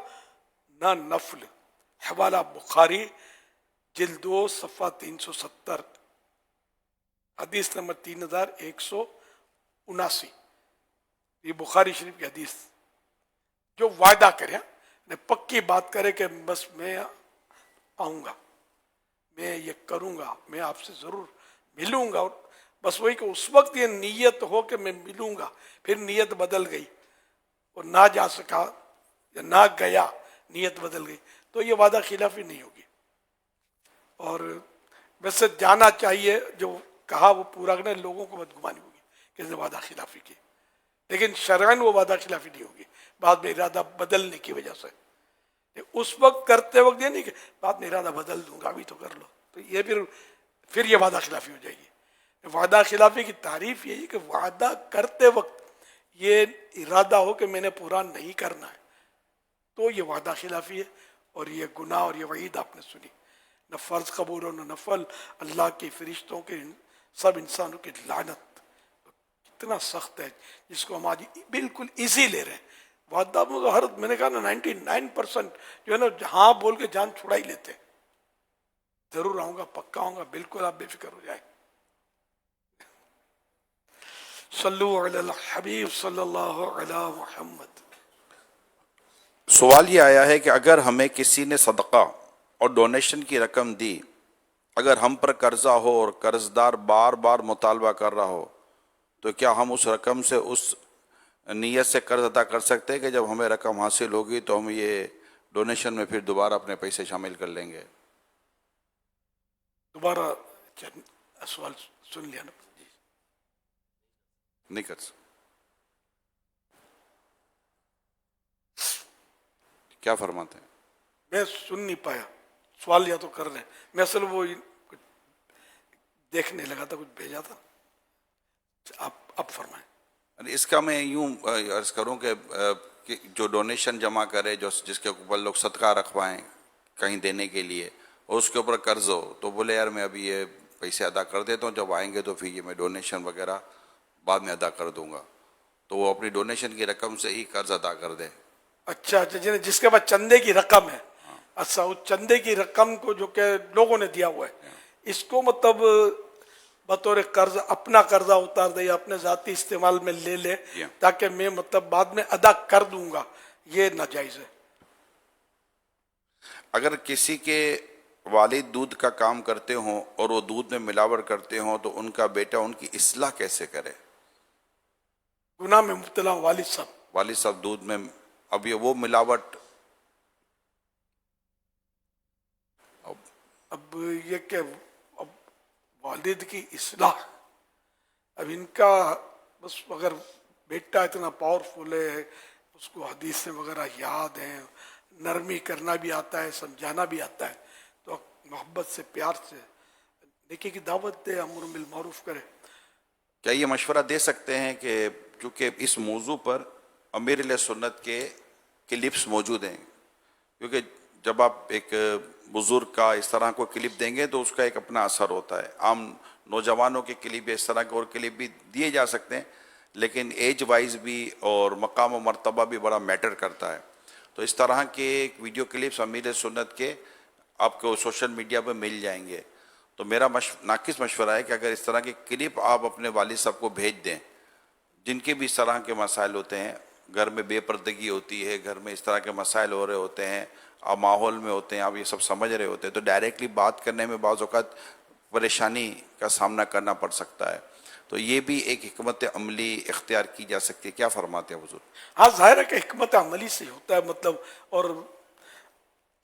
نہ نفل۔ حوالہ بخاری جلد 2 صفحہ 370، حدیث نمبر 3179، یہ بخاری شریف کی حدیث۔ جو وعدہ کرے، پکی بات کرے کہ بس میں آؤں گا، میں یہ کروں گا، میں آپ سے ضرور ملوں گا، اور بس وہی کہ اس وقت یہ نیت ہو کہ میں ملوں گا، پھر نیت بدل گئی اور نہ جا سکا یا نہ گیا، نیت بدل گئی، تو یہ وعدہ خلافی نہیں ہوگی۔ اور ویسے جانا چاہیے، جو کہا وہ پورا کرنا، لوگوں کو بدگمانی ہوگی کہ اس نے وعدہ خلافی کی، لیکن شرعاً وہ وعدہ خلافی نہیں ہوگی، بعد میں ارادہ بدلنے کی وجہ سے۔ اس وقت کرتے وقت یہ نہیں کہ بعد میں ارادہ بدل دوں گا، ابھی تو کر لو، تو یہ پھر یہ وعدہ خلافی ہو جائے گی۔ وعدہ خلافی کی تعریف یہی کہ وعدہ کرتے وقت یہ ارادہ ہو کہ میں نے پورا نہیں کرنا ہے، تو یہ وعدہ خلافی ہے، اور یہ گناہ اور یہ وعید آپ نے سنی، نہ فرض قبول ہو نہ نفل، اللہ کے فرشتوں کے سب انسانوں کی لعنت اتنا سخت ہے جس کو ہم آج بالکل ایزی لے رہے ہیں۔ وعدہ میں نے کہا نا 99% جو ہے نا ہاں بول کے جان چھڑا ہی لیتے ہیں، ضرور آؤں گا، پکا آؤں گا، بالکل آپ بے فکر ہو جائیں۔ صلو علی الحبیب صلی اللہ علی محمد۔ سوال یہ آیا ہے کہ اگر ہمیں کسی نے صدقہ اور ڈونیشن کی رقم دی، اگر ہم پر قرضہ ہو اور قرض دار بار بار مطالبہ کر رہا ہو، تو کیا ہم اس رقم سے اس نیت سے قرض ادا کر سکتے ہیں کہ جب ہمیں رقم حاصل ہوگی تو ہم یہ ڈونیشن میں پھر دوبارہ اپنے پیسے شامل کر لیں گے؟ دوبارہ سوال سن لیا نا؟ نہیں کر سکتے، کیا فرماتے ہیں؟ میں سن نہیں پایا سوال، یا تو کر رہے ہیں، میں اصل وہ کچھ دیکھنے لگا تھا، کچھ بھیجا تھا، آپ فرمائیں۔ اس کا میں یوں عرض کروں کہ جو ڈونیشن جمع کرے، جس کے اوپر لوگ صدقہ رکھوائیں کہیں دینے کے لیے، اور اس کے اوپر قرض ہو، تو بولے یار میں ابھی یہ پیسے ادا کر دیتا ہوں، جب آئیں گے تو پھر یہ میں ڈونیشن وغیرہ بعد میں ادا کر دوں گا، تو وہ اپنی ڈونیشن کی رقم سے ہی قرض ادا کر دے۔ اچھا، جس کے بعد چندے کی رقم ہے، اچھا، اس چندے کی رقم کو جو کہ لوگوں نے دیا ہوا ہے، اس کو مطلب بطور قرض اپنا قرضہ اتار دے یا اپنے ذاتی استعمال میں لے لے تاکہ میں مطلب بعد میں ادا کر دوں گا، یہ ناجائز ہے۔ اگر کسی کے والد دودھ کا کام کرتے ہوں اور وہ دودھ میں ملاوٹ کرتے ہوں تو ان کا بیٹا ان کی اصلاح کیسے کرے؟ گناہ میں مبتلا والد صاحب، والد صاحب دودھ میں، اب یہ وہ ملاوٹ اب یہ کہ اب والد کی اصلاح، اب ان کا بس اگر بیٹا اتنا پاورفل ہے، اس کو حدیثیں وغیرہ یاد ہیں، نرمی کرنا بھی آتا ہے، سمجھانا بھی آتا ہے، تو محبت سے پیار سے نیکی کی دعوت دے، امر بالمعروف کرے. کیا یہ مشورہ دے سکتے ہیں کہ چونکہ اس موضوع پر امیر علیہ سنت کے کلپس موجود ہیں، کیونکہ جب آپ ایک بزرگ کا اس طرح کو کلپ دیں گے تو اس کا ایک اپنا اثر ہوتا ہے. عام نوجوانوں کے کلپ اس طرح کے اور کلپ بھی دیے جا سکتے ہیں، لیکن ایج وائز بھی اور مقام و مرتبہ بھی بڑا میٹر کرتا ہے. تو اس طرح کے ویڈیو کلپس امیر سنت کے آپ کو سوشل میڈیا پہ مل جائیں گے. تو میرا ناقص مشورہ ہے کہ اگر اس طرح کے کلپ آپ اپنے والد صاحب کو بھیج دیں، جن کے بھی اس طرح کے مسائل ہوتے ہیں، گھر میں بے پردگی ہوتی ہے، گھر میں اس طرح کے مسائل ہو رہے ہوتے ہیں، آپ ماحول میں ہوتے ہیں، آپ یہ سب سمجھ رہے ہوتے ہیں، تو ڈائریکٹلی بات کرنے میں بعض اوقات پریشانی کا سامنا کرنا پڑ سکتا ہے. تو یہ بھی ایک حکمت عملی اختیار کی جا سکتی ہے. کیا فرماتے ہیں حضور؟ ہاں ظاہر ہے کہ حکمت عملی سے ہوتا ہے، مطلب اور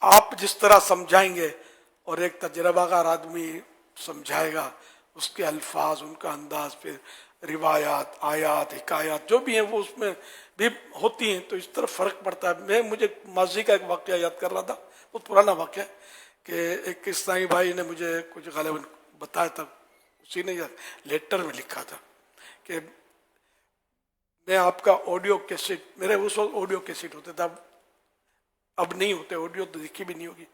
آپ جس طرح سمجھائیں گے اور ایک تجربہ کار آدمی سمجھائے گا، اس کے الفاظ، ان کا انداز، پھر روایات، آیات، حکایات جو بھی ہیں وہ اس میں بھی ہوتی ہیں، تو اس طرح فرق پڑتا ہے. مجھے ماضی کا ایک واقعہ یاد کر رہا تھا، بہت پرانا واقعہ کہ ایک اسلامی بھائی نے مجھے کچھ غالباً بتایا تھا، اسی نے لیٹر میں لکھا تھا کہ میں آپ کا آڈیو کیسٹ، میرے اس وقت آڈیو کیسٹ ہوتے تھا، اب نہیں ہوتے، آڈیو تو دیکھی بھی نہیں ہوگی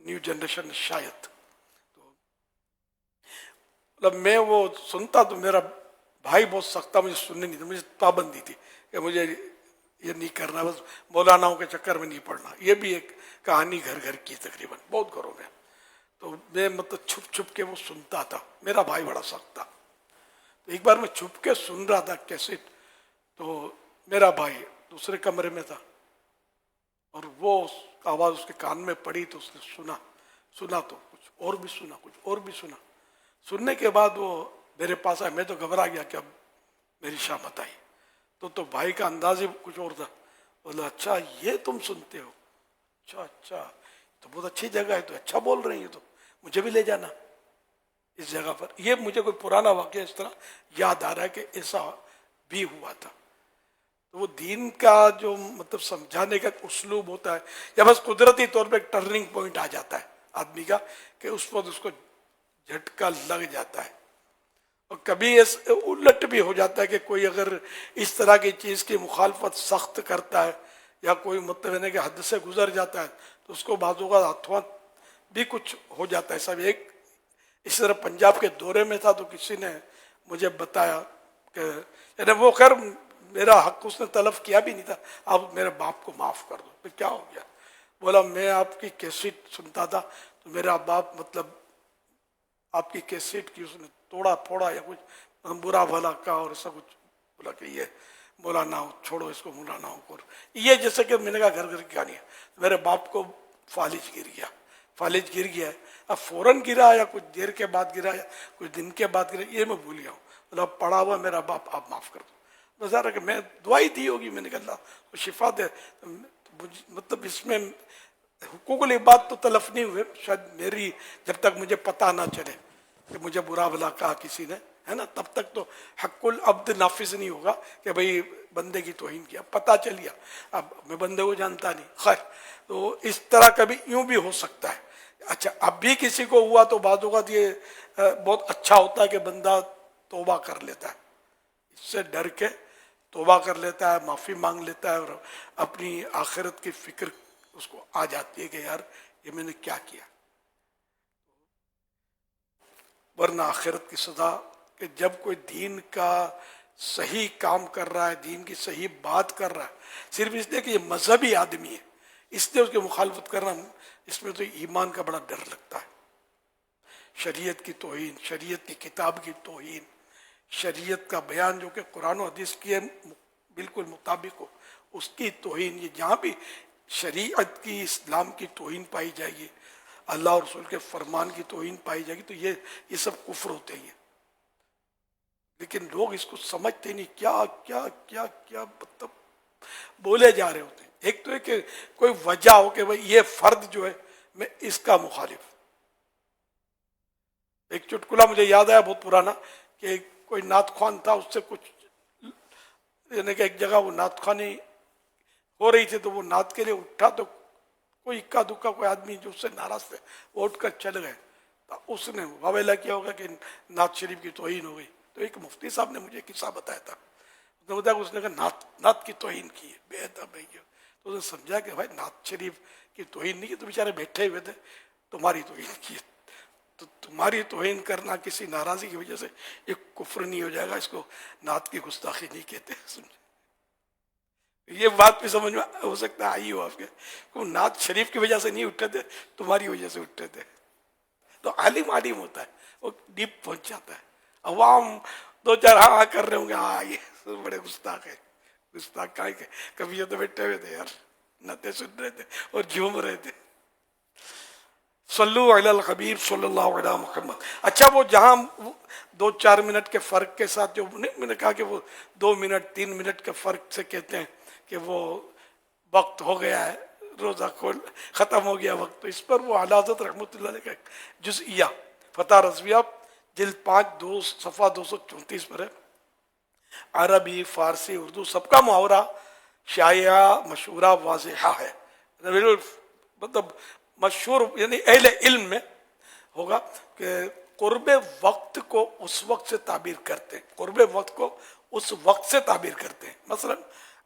نیو جنریشن شاید. تو مطلب میں وہ سنتا تو میرا بھائی بہت سخت تھا، مجھے سننے نہیں تھا، مجھے پابندی تھی کہ مجھے یہ نہیں کرنا، بس مولاناؤں کے چکر میں نہیں پڑنا. یہ بھی ایک کہانی گھر گھر کی تقریباً بہت گھروں میں. تو میں مطلب چھپ چھپ کے وہ سنتا تھا، میرا بھائی بڑا سخت تھا. تو ایک بار میں چھپ کے سن رہا تھا کیسٹ، تو میرا بھائی دوسرے کمرے میں تھا اور وہ آواز اس کے کان میں پڑی تو اس نے سنا تو کچھ اور بھی سنا، کچھ اور بھی سنا. سننے کے بعد وہ میرے پاس آیا، میں تو گھبرا گیا کہ اب میری شامت آئی. تو بھائی کا انداز ہی کچھ اور تھا. بولا اچھا یہ تم سنتے ہو، اچھا تو بہت اچھی جگہ ہے، تو اچھا بول رہے ہیں، تو مجھے بھی لے جانا اس جگہ پر. یہ مجھے کوئی پرانا واقعہ اس طرح یاد آ رہا ہے کہ ایسا بھی ہوا تھا. تو وہ دین کا جو مطلب سمجھانے کا اسلوب ہوتا ہے، یا بس قدرتی طور پہ ایک ٹرننگ پوائنٹ آ جاتا ہے آدمی کا کہ اس وقت اس کو جھٹکا لگ جاتا ہے. اور کبھی الٹ بھی ہو جاتا ہے کہ کوئی اگر اس طرح کی چیز کی مخالفت سخت کرتا ہے یا کوئی مطلب ہے کہ حد سے گزر جاتا ہے تو اس کو بعض اوقات ہاتھوں بھی کچھ ہو جاتا ہے. سب ایک اس طرح پنجاب کے دورے میں تھا تو کسی نے مجھے بتایا کہ یعنی وہ خیر میرا حق اس نے طلب کیا بھی نہیں تھا، آپ میرے باپ کو معاف کر دو. پھر کیا ہو گیا؟ بولا میں آپ کی کیسٹ سنتا تھا تو میرا باپ مطلب آپ کی کیسٹ کی اس نے توڑا پھوڑا یا کچھ برا بھلا کہا اور ایسا کچھ. بولا کہ یہ مولانا ہو، چھوڑو اس کو مولانا ہو کر. یہ جیسے کہ میں نے کہا گھر گھر کی کہانی ہے. میرے باپ کو فالج گر گیا. اب فوراً گرا یا کچھ دیر کے بعد گرا یا کچھ دن کے بعد گرا یہ میں بھول گیا ہوں. بولا پڑا ہوا میرا باپ، آپ معاف کر دو. نظارہ کہ میں دعائی دی ہوگی، میں نے کہا اللہ وہ شفا دے. مطلب اس میں حقوق العباد تو تلف نہیں ہوئے، شاید میری جب تک مجھے پتہ نہ چلے کہ مجھے برا بھلا کہا کسی نے، ہے نا، تب تک تو حق العبد نافذ نہیں ہوگا کہ بھئی بندے کی توہین کیا. پتہ چل گیا، اب میں بندے کو جانتا نہیں. خیر تو اس طرح کبھی یوں بھی ہو سکتا ہے. اچھا اب بھی کسی کو ہوا تو بعض اوقات یہ بہت اچھا ہوتا ہے کہ بندہ توبہ کر لیتا ہے، اس سے ڈر کے توبہ کر لیتا ہے، معافی مانگ لیتا ہے، اور اپنی آخرت کی فکر اس کو آ جاتی ہے کہ یار یہ میں نے کیا کیا. ورنہ آخرت کی سزا کہ جب کوئی دین کا صحیح کام کر رہا ہے، دین کی صحیح بات کر رہا ہے، صرف اس لیے کہ یہ مذہبی آدمی ہے اس لیے اس کی مخالفت کرنا، اس میں تو ایمان کا بڑا ڈر لگتا ہے. شریعت کی توہین، شریعت کی کتاب کی توہین، شریعت کا بیان جو کہ قرآن و حدیث کی بالکل مطابق ہو، اس کی توہین. یہ جہاں بھی شریعت کی، اسلام کی توہین پائی جائے گی، اللہ اور رسول کے فرمان کی توہین پائی جائے گی، تو یہ سب کفر ہوتے ہیں. لیکن لوگ اس کو سمجھتے نہیں، کیا کیا کیا کیا مطلب بولے جا رہے ہوتے ہیں. ایک تو ہے کہ کوئی وجہ ہو کہ بھئی یہ فرد جو ہے میں اس کا مخالف، ایک چٹکلا مجھے یاد آیا بہت پرانا کہ کوئی نعت خوان تھا, اس سے کچھ یعنی کہ ایک جگہ وہ نعت خوانی ہو رہی تھی تو وہ نعت کے لیے اٹھا تو کوئی اکا دکا کوئی آدمی جو اس سے ناراض تھے وہ اٹھ کر چل گئے. تو اس نے واویلا کیا ہوگا کہ نعت شریف کی توہین ہو گئی. تو ایک مفتی صاحب نے مجھے قصہ بتایا تھا, اس نے بتایا کہ اس نے کہا نعت کی توہین کی ہے, بے ادب ہے یہ. تو اس نے سمجھا کہ بھائی نعت شریف کی توہین نہیں کی, تو بیچارے بیٹھے ہوئے تھے, تمہاری توہین کی ہے. تو تمہاری توہین کرنا کسی ناراضی کی وجہ سے ایک کفر نہیں ہو جائے گا, اس کو نعت کی گستاخی نہیں کہتے. سمجھے یہ بات بھی سمجھ میں ہو سکتا ہے آئی ہو آپ کے, وہ نعت شریف کی وجہ سے نہیں اٹھے تھے, تمہاری وجہ سے اٹھے تھے. تو عالم ہوتا ہے, وہ ڈیپ پہنچ جاتا ہے. عوام دو چار ہاں کر رہے ہوں گے, ہاں یہ بڑے گستاخ ہے. گستاخ کا کبھی یہ تو بیٹھے ہوئے تھے یار, نعتیں سن رہے تھے اور جھوم رہے تھے. صلو علی الحبیب صلی اللہ علیہ محمد. اچھا وہ جہاں 2-4 منٹ کے فرق کے ساتھ جو میں نے کہا کہ وہ 2 منٹ 3 منٹ کے فرق سے کہتے ہیں کہ وہ وقت ہو گیا ہے, روزہ کھول ختم ہو گیا وقت, تو اس پر وہ اعلیٰ حضرت رحمۃ اللہ علیہ کا جزئیہ فتح رضویہ جلد 5 صفحہ 234 پر ہے. عربی فارسی اردو سب کا محاورہ شائعہ مشہورہ واضحہ ہے. مطلب مشہور یعنی اہل علم میں ہوگا کہ قرب وقت کو اس وقت سے تعبیر کرتے ہیں, قرب وقت کو اس وقت سے تعبیر کرتے ہیں. مثلا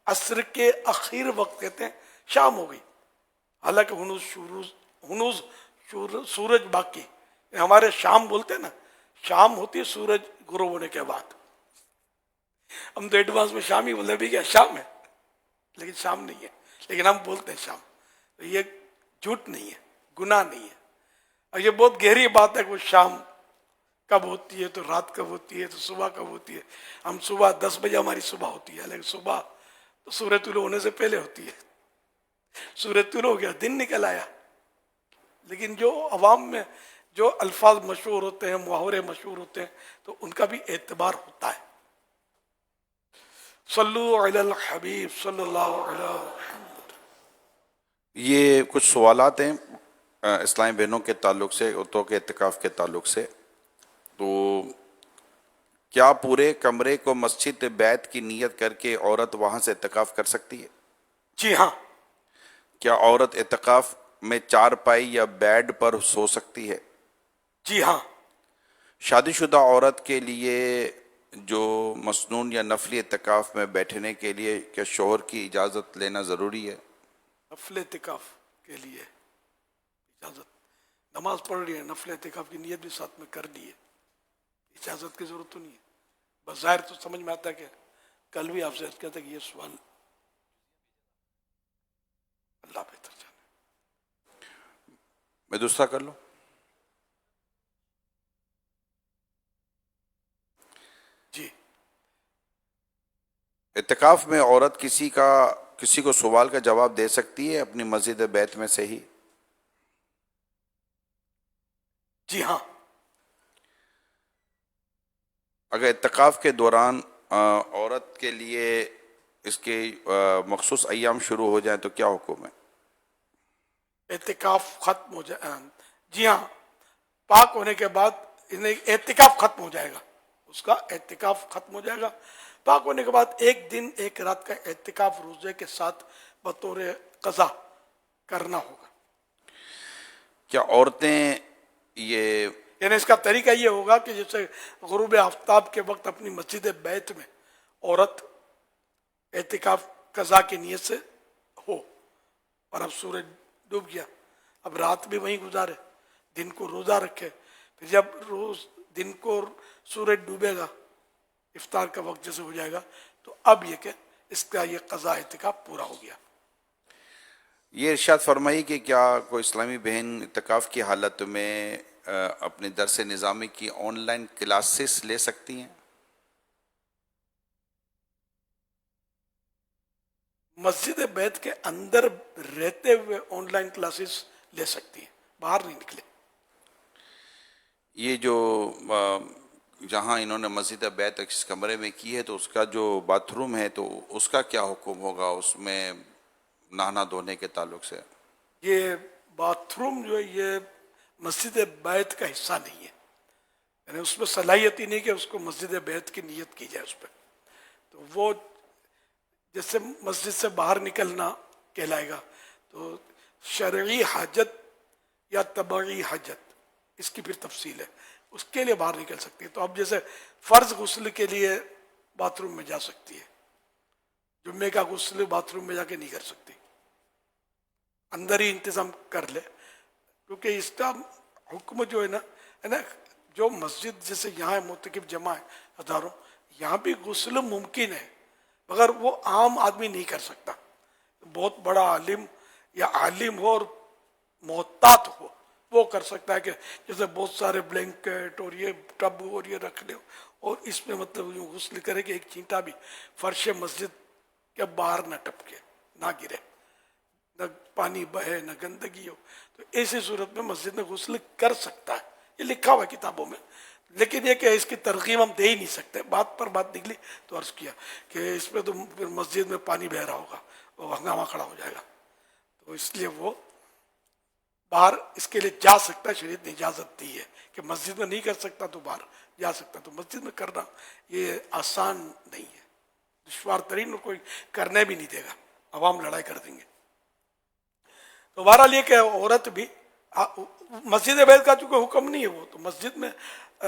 عصر کے اخیر وقت کہتے ہیں شام ہو گئی, حالانکہ ہنوز سورج باقی. ہمارے شام بولتے ہیں نا, شام ہوتی ہے سورج غروب ہونے کے بعد. ہم تو ایڈوانس میں شام ہی بولتے بھی کیا شام ہے, لیکن شام نہیں ہے, لیکن ہم بولتے ہیں شام. یہ جھوٹ نہیں ہے, گناہ نہیں ہے. اور یہ بہت گہری بات ہے کہ وہ شام کب ہوتی ہے, تو رات کب ہوتی ہے, تو صبح کب ہوتی ہے. ہم صبح 10 بجے ہماری صبح ہوتی ہے, لیکن صبح تو سورج طلوع ہونے سے پہلے ہوتی ہے. سورج طلوع ہو گیا, دن نکل آیا. لیکن جو عوام میں جو الفاظ مشہور ہوتے ہیں, محاورے مشہور ہوتے ہیں, تو ان کا بھی اعتبار ہوتا ہے. صلو علی الحبیب صلی اللہ علیہ وسلم. یہ کچھ سوالات ہیں اسلامی بہنوں کے تعلق سے, عورتوں کے اعتکاف کے تعلق سے. تو کیا پورے کمرے کو مسجد بیت کی نیت کر کے عورت وہاں سے اعتکاف کر سکتی ہے؟ جی ہاں. کیا عورت اعتکاف میں چارپائی یا بیڈ پر سو سکتی ہے؟ جی ہاں. شادی شدہ عورت کے لیے جو مسنون یا نفلی اعتکاف میں بیٹھنے کے لیے کیا شوہر کی اجازت لینا ضروری ہے؟ نفل اعتکاف کے لیے اجازت, نماز پڑھ رہی ہے, نفل اعتکاف کی نیت بھی ساتھ میں کر لی ہے, اجازت کی ضرورت تو نہیں ہے. بس ظاہر تو سمجھ میں آتا ہے کہ کل بھی آپ سے عرض کیا تھا کہ یہ سوال اللہ بہتر جانے. میں دوسرا کر لوں. جی. اعتکاف میں عورت کسی کو سوال کا جواب دے سکتی ہے اپنی مسجد بیت میں سے ہی؟ جی ہاں. اگر اعتکاف کے دوران عورت کے لیے اس کے مخصوص ایام شروع ہو جائیں تو کیا حکم ہے؟ اعتکاف ختم ہو جائے, جی ہاں, پاک ہونے کے بعد اعتکاف ختم ہو جائے گا, اس کا اعتکاف ختم ہو جائے گا. پاک ہونے کے بعد 1 دن 1 رات کا اعتکاف روزے کے ساتھ بطور قضا کرنا ہوگا. کیا عورتیں یہ یعنی اس کا طریقہ یہ ہوگا کہ جیسے غروب آفتاب کے وقت اپنی مسجد بیت میں عورت اعتکاف قضا کی نیت سے ہو, اور اب سورج ڈوب گیا, اب رات بھی وہیں گزارے, دن کو روزہ رکھے, پھر جب دن کو سورج ڈوبے گا, افطار کا وقت جیسے ہو جائے گا, تو اب یہ کہ اس کا یہ قضا اعتکاف پورا ہو گیا. یہ ارشاد فرمائی کہ کیا کوئی اسلامی بہن اعتکاف کی حالت میں اپنے درس نظامی کی آن لائن کلاسز لے سکتی ہیں؟ مسجد بیت کے اندر رہتے ہوئے آن لائن کلاسز لے سکتی ہیں, باہر نہیں نکلے. یہ جو جہاں انہوں نے مسجد بیت اس کمرے میں کی ہے تو اس کا جو باتھ روم ہے تو اس کا کیا حکم ہوگا اس میں نہانا دھونے کے تعلق سے؟ یہ باتھ روم جو ہے یہ مسجد بیت کا حصہ نہیں ہے, یعنی اس میں صلاحیت ہی نہیں کہ اس کو مسجد بیت کی نیت کی جائے اس پہ. تو وہ جیسے مسجد سے باہر نکلنا کہلائے گا. تو شرعی حاجت یا طبعی حاجت اس کی پھر تفصیل ہے, اس کے لیے باہر نکل سکتی ہے. تو اب جیسے فرض غسل کے لیے باتھ روم میں جا سکتی ہے, جمعے کا غسل باتھ روم میں جا کے نہیں کر سکتی, اندر ہی انتظام کر لے. کیونکہ اس کا حکم جو ہے نا جو مسجد جیسے یہاں معتکف جمع ہے ہزاروں, یہاں بھی غسل ممکن ہے مگر وہ عام آدمی نہیں کر سکتا. بہت بڑا عالم یا عالم ہو اور محتاط ہو وہ کر سکتا ہے, کہ جیسے بہت سارے بلینکٹ اور یہ ٹب اور یہ رکھ لے اور اس میں مطلب یوں غسل کرے کہ ایک چینٹا بھی فرش مسجد کے باہر نہ ٹپکے, نہ گرے, نہ پانی بہے, نہ گندگی ہو. تو ایسی صورت میں مسجد میں غسل کر سکتا ہے, یہ لکھا ہوا ہے کتابوں میں. لیکن یہ کہ اس کی ترغیب ہم دے ہی نہیں سکتے. بات پر بات نکلی تو عرض کیا کہ اس میں تو پھر مسجد میں پانی بہ رہا ہوگا, وہ ہنگامہ کھڑا ہو جائے گا. تو اس لیے وہ باہر اس کے لیے جا سکتا ہے, شریعت نے اجازت دی ہے کہ مسجد میں نہیں کر سکتا تو باہر جا سکتا. تو مسجد میں کرنا یہ آسان نہیں ہے, دشوار ترین, کوئی کرنے بھی نہیں دے گا, عوام لڑائی کر دیں گے. تو بہرحال یہ کہ عورت بھی مسجد بیت کا چونکہ حکم نہیں ہے, وہ تو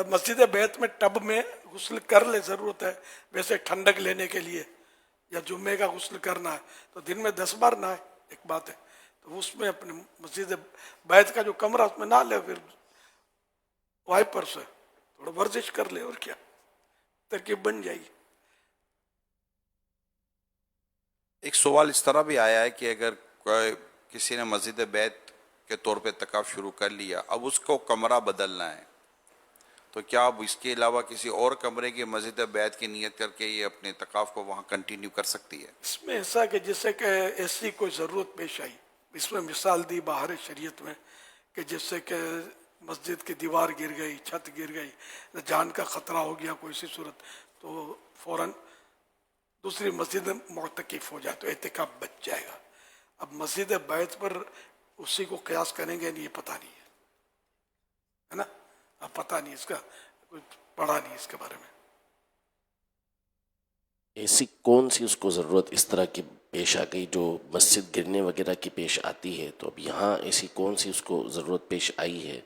مسجد بیت میں ٹب میں غسل کر لے, ضرورت ہے ویسے ٹھنڈک لینے کے لیے, یا جمعے کا غسل کرنا ہے تو دن میں 10 بار نہ ہے, ایک بات ہے. تو اس میں اپنے مسجد بیت کا جو کمرہ اس میں نہ لے, پھر وائپر سے تھوڑا ورزش کر لے, اور کیا ترکیب بن جائے گی. ایک سوال اس طرح بھی آیا ہے کہ اگر کسی نے مسجد بیت کے طور پہ اعتکاف شروع کر لیا, اب اس کو کمرہ بدلنا ہے, تو کیا اب اس کے علاوہ کسی اور کمرے کی مسجد بیت کی نیت کر کے یہ اپنے اعتکاف کو وہاں کنٹینیو کر سکتی ہے؟ اس میں ایسا کہ جیسے کہ ایسی کوئی ضرورت پیش آئی, اس میں مثال دی باہر شریعت میں کہ جیسے کہ مسجد کی دیوار گر گئی, چھت گر گئی, جان کا خطرہ ہو گیا کوئی سی صورت, تو فوراً دوسری مسجد میں معتکف ہو جائے تو اعتکاف بچ جائے گا. اب مسجد بیت پر اسی کو قیاس کریں گے نہیں, یہ پتہ نہیں ہے نا, اب پتہ نہیں, اس کا کچھ پڑھا نہیں اس کے بارے میں. ایسی کون سی اس کو ضرورت اس طرح کی پیش آ گئی جو مسجد گرنے وغیرہ کی پیش آتی ہے, تو اب یہاں ایسی کون سی اس کو ضرورت پیش آئی ہے,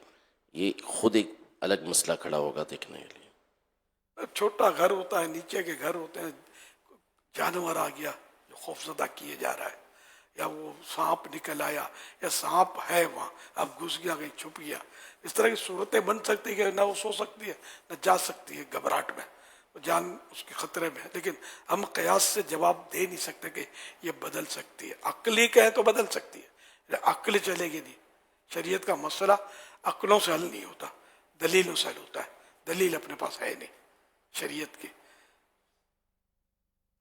یہ خود ایک الگ مسئلہ کھڑا ہوگا دیکھنے کے لیے. چھوٹا گھر ہوتا ہے, نیچے کے گھر ہوتے ہیں, جانور آ گیا جو خوفزدہ کیے جا رہا ہے, یا وہ سانپ نکل آیا, یا سانپ ہے وہاں اب گھس گیا کہیں چھپ گیا, اس طرح کی صورتیں بن سکتی کہ نہ وہ سو سکتی ہے نہ جا سکتی ہے گھبراہٹ میں, جان اس کے خطرے میں ہے. لیکن ہم قیاس سے جواب دے نہیں سکتے کہ یہ بدل سکتی ہے. عقلی کہیں تو بدل سکتی ہے, عقل چلے گی نہیں. شریعت کا مسئلہ عقلوں سے حل نہیں ہوتا, دلیلوں سے حل ہوتا ہے. دلیل اپنے پاس ہے نہیں شریعت کی,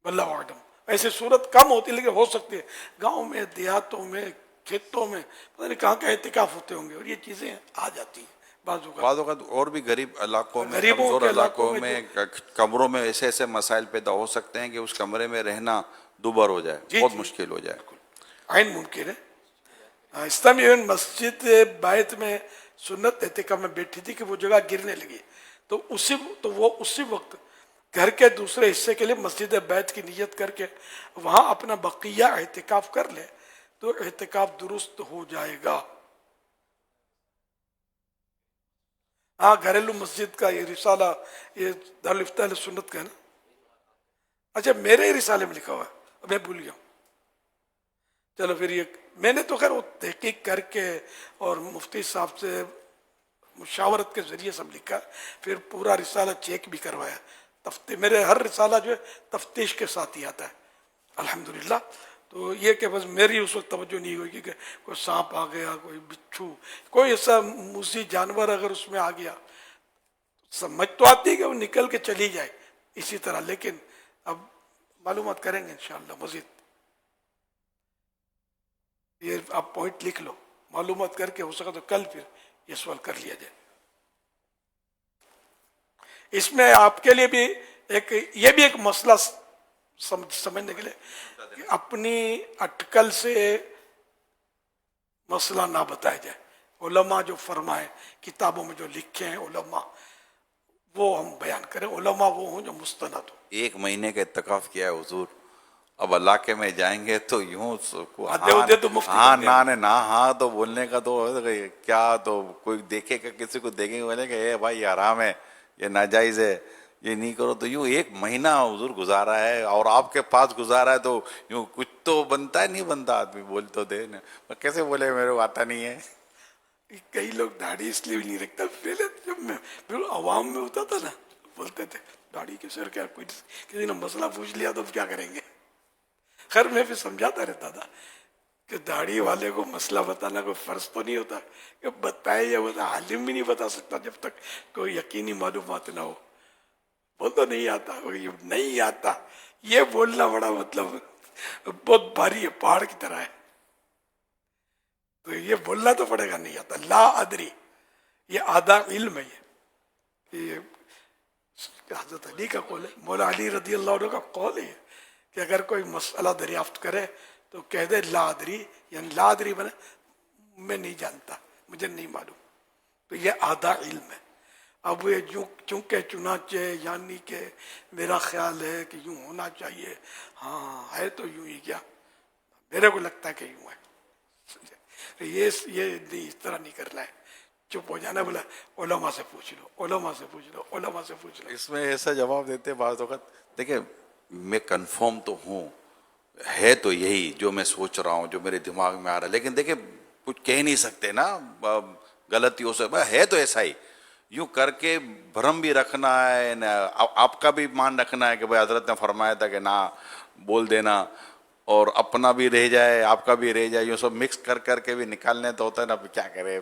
واللہ اعلم. ایسی صورت کم ہوتی لیکن ہو سکتی ہے. گاؤں میں, دیہاتوں میں, کھیتوں میں پتہ نہیں کہاں کا اعتکاف ہوتے ہوں گے, اور یہ چیزیں آ جاتی ہیں بعض اوقات اور بھی غریب علاقوں میں, غریبوں کمزور کے علاقوں میں کمروں میں ایسے ایسے مسائل پیدا ہو سکتے ہیں کہ اس کمرے میں رہنا دوبر ہو جائے, بہت مشکل ہو جائے. عین ممکن ہے. اسلامی مسجد بیت میں سنت اعتکاف میں بیٹھی تھی کہ وہ جگہ گرنے لگی, تو وہ اسی وقت گھر کے دوسرے حصے کے لیے مسجد بیت کی نیت کر کے وہاں اپنا بقیہ اعتکاف کر لے تو اعتکاف درست ہو جائے گا. ہاں, گھریلو مسجد کا یہ رسالہ, یہ دارالفتہ اہل سنت کا ہے نا. اچھا, میرے رسالے میں لکھا ہوا ہے, میں بھول گیا ہوں. چلو پھر یہ میں نے تو خیر وہ تحقیق کر کے اور مفتی صاحب سے مشاورت کے ذریعے سب لکھا, پھر پورا رسالہ چیک بھی کروایا. میرے ہر رسالہ جو ہے تفتیش کے ساتھ ہی آتا ہے الحمدللہ. تو یہ کہ بس میری اس وقت توجہ نہیں ہوئی کہ کوئی سانپ آ گیا, کوئی بچھو, کوئی ایسا موذی جانور اگر اس میں آ گیا, سمجھ تو آتی ہے کہ وہ نکل کے چلی جائے اسی طرح, لیکن اب معلومات کریں گے انشاءاللہ مزید. یہ آپ پوائنٹ لکھ لو, معلومات کر کے ہو سکا تو کل پھر یہ سوال کر لیا جائے. اس میں آپ کے لیے بھی یہ بھی ایک مسئلہ سمجھنے کے لیے کہ اپنی اٹکل سے مسئلہ نہ بتایا جائے. علماء جو فرمائے, کتابوں میں جو لکھے ہیں علماء, وہ ہم بیان کریں. علماء وہ ہوں جو مستند ہو. 1 مہینے کا اعتکاف کیا ہے حضور, اب علاقے میں جائیں گے تو یوں آدھے ہوتے تو مفتی ہاں بن گئے. نہ نہ ہاں تو بولنے کا تو کیا, تو کوئی دیکھے گا, کسی کو دیکھیں گے بولے کہ اے بھائی یہ حرام ہے, یہ ناجائز ہے, یہ نہیں کرو. تو یوں 1 مہینہ حضور گزارا ہے اور آپ کے پاس گزارا ہے, تو یوں کچھ تو بنتا ہے, نہیں بنتا آدمی بول تو دے. کیسے بولے میرے کو آتا نہیں ہے. کئی لوگ داڑھی اس لیے بھی نہیں رکھتا, پہلے جب میں پھر عوام میں ہوتا تھا نا, بولتے تھے داڑھی کے سر کیا, کوئی کسی نے مسئلہ پوچھ لیا تو اب کیا کریں گے. خیر میں پھر سمجھاتا رہتا تھا کہ داڑھی والے کو مسئلہ بتانا کوئی فرض تو نہیں ہوتا, کہ بتائے یا بتا, عالم بھی نہیں بتا سکتا جب تک کوئی یقینی معلومات نہ ہو. وہ تو نہیں آتا, نہیں آتا, یہ بولنا بڑا مطلب بہت بھاری ہے, پہاڑ کی طرح ہے. تو یہ بولنا تو پڑے گا, نہیں آتا. لا ادری, یہ آدھا علم ہے. یہ حضرت علی کا قول ہے, مولا علی رضی اللہ عنہ کا قول ہے کہ اگر کوئی مسئلہ دریافت کرے تو کہہ دے لا ادری, یعنی لا ادری بنے میں نہیں جانتا, مجھے نہیں معلوم. تو یہ آدھا علم ہے. اب یہ چونکہ چنانچہ یعنی کہ میرا خیال ہے کہ یوں ہونا چاہیے, ہاں ہے تو یوں ہی, کیا میرے کو لگتا ہے کہ یوں ہے. یہ نہیں, اس طرح نہیں کرنا ہے. چپ ہو جانا, بولا علماء سے پوچھ لو, علماء سے پوچھ لو, علماء سے پوچھ لو. اس میں ایسا جواب دیتے بعض وقت, دیکھیں میں کنفرم تو ہوں, ہے تو یہی جو میں سوچ رہا ہوں, جو میرے دماغ میں آ رہا ہے, لیکن دیکھیں کچھ کہہ نہیں سکتے نا, غلطیوں سے, ہے تو ایسا ہی. یوں کر کے بھرم بھی رکھنا ہے, آپ کا بھی مان رکھنا ہے کہ بھائی حضرت نے فرمایا تھا کہ نہ بول دینا, اور اپنا بھی رہ جائے آپ کا بھی رہ جائے, یہ سب مکس کر کر کے بھی نکالنے تو ہوتا ہے نا. اب کیا کرے.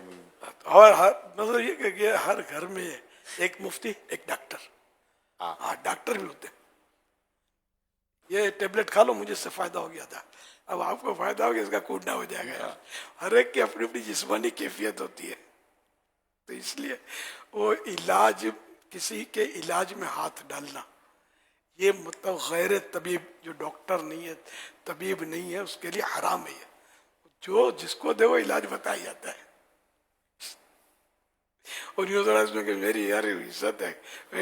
اور مطلب یہ کہ ہر گھر میں ایک مفتی ایک ڈاکٹر, ہاں ڈاکٹر بھی ہوتے ہیں. یہ ٹیبلٹ کھا لو, مجھے اس سے فائدہ ہو گیا تھا, اب آپ کو فائدہ ہو گیا, اس کا کوڑنا ہو جائے گا. ہر ایک کی اپنی اپنی جسمانی کیفیت ہوتی ہے. تو اس لیے وہ علاج, کسی کے علاج میں ہاتھ ڈالنا, یہ مطلب غیر طبیب, جو ڈاکٹر نہیں ہے, طبیب نہیں ہے, اس کے لیے حرام ہے. جو جس کو دے وہ علاج بتایا جاتا ہے. اور یوں ذرا اس میں کہ میری یار عزت ہے,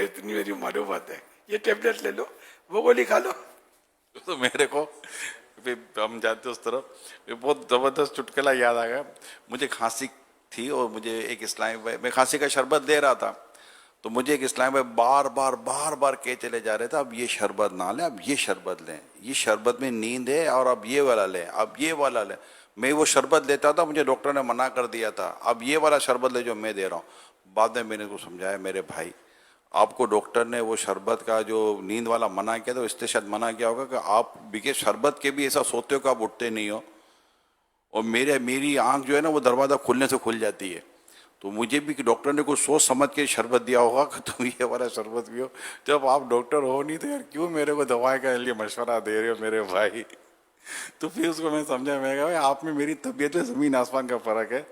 اتنی میری معلومات ہے, یہ ٹیبلٹ لے لو, وہ گولی کھا لو. تو میرے کو ہم جاتے اس طرف, بہت زبردست چٹکلا یاد آ گیا. مجھے کھانسی تھی اور مجھے ایک اسلامی بھائی, میں کھانسی کا شربت دے رہا تھا, تو مجھے ایک اسلامی بھائی بار بار کہہ چلے جا رہے تھے اب یہ شربت نہ لیں, اب یہ شربت لیں, یہ شربت میں نیند ہے, اور اب یہ والا لیں, اب یہ والا لیں. میں وہ شربت لیتا تھا, مجھے ڈاکٹر نے منع کر دیا تھا, اب یہ والا شربت لے جو میں دے رہا ہوں. بعد میں نے کو سمجھایا, میرے بھائی آپ کو ڈاکٹر نے وہ شربت کا جو نیند والا منع کیا تھا, اس سے شاید منع کیا ہوگا کہ آپ بکے شربت کے بھی ایسا سوتے ہو کہ آپ اٹھتے نہیں ہو, اور میری آنکھ جو ہے نا وہ دروازہ کھلنے سے کھل جاتی ہے. تو مجھے بھی کہ ڈاکٹر نے کوئی سوچ سمجھ کے شربت دیا ہوگا کہ تم یہ والا شربت بھی ہو. جب آپ ڈاکٹر ہو نہیں تو یار کیوں میرے کو دوائی کے لیے مشورہ دے رہے ہو میرے بھائی. تو پھر اس کو میں سمجھا, میں کہا آپ میں میری طبیعت میں زمین آسمان کا فرق ہے,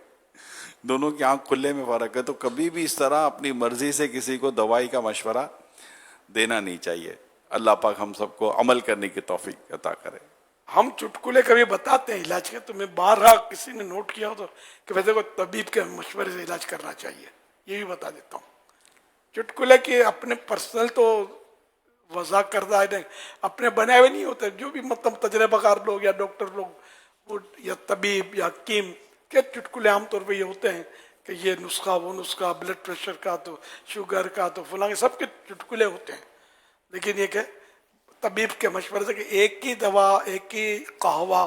دونوں کی آنکھ کھلنے میں فرق ہے. تو کبھی بھی اس طرح اپنی مرضی سے کسی کو دوائی کا مشورہ دینا نہیں چاہیے. اللہ پاک ہم سب کو عمل کرنے کی توفیق عطا کرے. ہم چٹکلے کبھی بتاتے ہیں علاج کے, تو میں بارہا کسی نے نوٹ کیا ہو تو کہ ویسے کو طبیب کے مشورے سے علاج کرنا چاہیے, یہ بھی بتا دیتا ہوں. چٹکلے کے اپنے پرسنل تو وضع کردہ ہے, اپنے بنائے ہوئے نہیں ہوتے, جو بھی مطلب تجربہ کار لوگ یا ڈاکٹر لوگ یا طبیب یا حکیم کے چٹکلے عام طور پہ یہ ہوتے ہیں کہ یہ نسخہ وہ نسخہ, بلڈ پریشر کا تو شوگر کا تو فلاں, کے سب کے چٹکلے ہوتے ہیں. لیکن یہ کہ طبیب کے مشورے سے کہ ایک ہی دوا, ایک ہی قہوہ,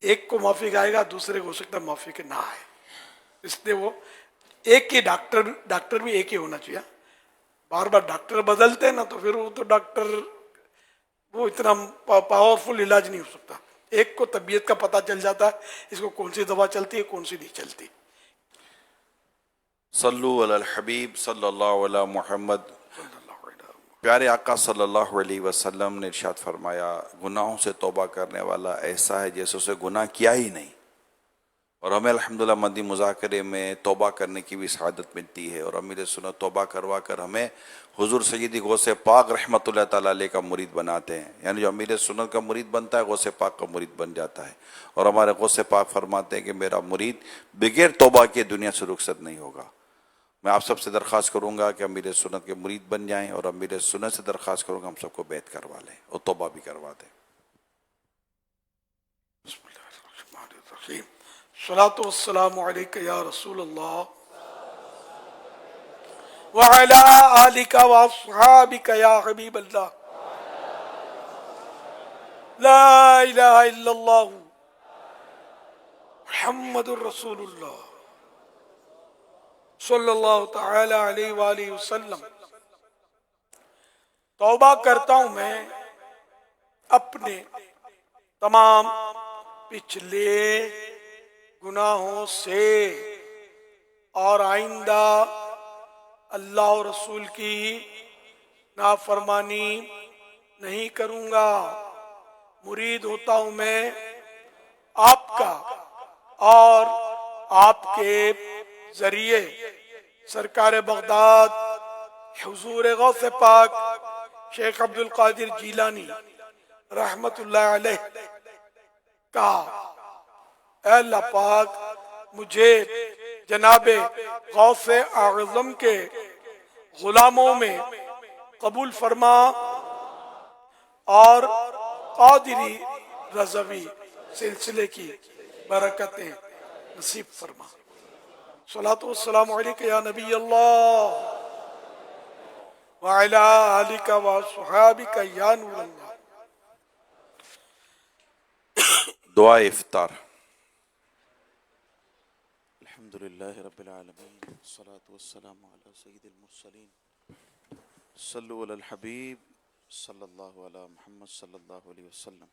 ایک کو موافق آئے گا, دوسرے کو ہو سکتا ہے موافق نہ آئے. اس لیے وہ ایک ہی ڈاکٹر بھی ایک ہی ہونا چاہیے. بار بار ڈاکٹر بدلتے ہیں نا تو پھر وہ تو ڈاکٹر وہ اتنا پاورفل علاج نہیں ہو سکتا. ایک کو طبیعت کا پتہ چل جاتا ہے, اس کو کون سی دوا چلتی ہے کون سی نہیں چلتی. صلو علی الحبیب صلی اللہ علی محمد. پیارے آقا صلی اللہ علیہ وسلم نے ارشاد فرمایا, گناہوں سے توبہ کرنے والا ایسا ہے جیسے اسے گناہ کیا ہی نہیں. اور ہمیں الحمدللہ مدنی مذاکرے میں توبہ کرنے کی بھی سعادت ملتی ہے, اور امیر سنت توبہ کروا کر ہمیں حضور سیدی غوث پاک رحمۃ اللہ تعالیٰ علیہ کا مرید بناتے ہیں. یعنی جو امیر سنت کا مرید بنتا ہے غوث پاک کا مرید بن جاتا ہے. اور ہمارے غوث پاک فرماتے ہیں کہ میرا مرید بغیر توبہ کے دنیا سے رخصت نہیں ہوگا. میں آپ سب سے درخواست کروں گا کہ امیر سنت کے مرید بن جائیں، اور امیر سنت سے درخواست کروں گا ہم سب کو بیعت کروا لیں اور توبہ بھی کروا دیں۔ بسم اللہ الرحمن الرحیم۔ الصلاۃ والسلام علیک یا رسول اللہ وعلی آلک واصحابک یا حبیب اللہ، لا الہ الا اللہ محمد الرسول اللہ صلی اللہ تعالی علیہ وآلہ وسلم۔ توبہ کرتا ہوں میں اپنے تمام پچھلے گناہوں سے، اور آئندہ اللہ اور رسول کی نافرمانی نہیں کروں گا۔ مرید ہوتا ہوں میں آپ کا، اور آپ کے ذریعے سرکار بغداد حضور غوث پاک شیخ عبد القادر جیلانی رحمت اللہ علیہ کا، اے اللہ پاک مجھے جناب غوث اعظم کے غلاموں میں قبول فرما، اور قادری رضوی سلسلے کی برکتیں نصیب فرما۔ صلاۃ والسلام علیک یا نبی اللہ وعلی آلک واصحابک یا نور اللہ۔ دعا افطار۔ الحمدللہ رب العالمین، والصلاة والسلام علی سید المرسلین، صلو علی الحبیب صلی اللہ علی محمد صلی اللہ علیہ وسلم۔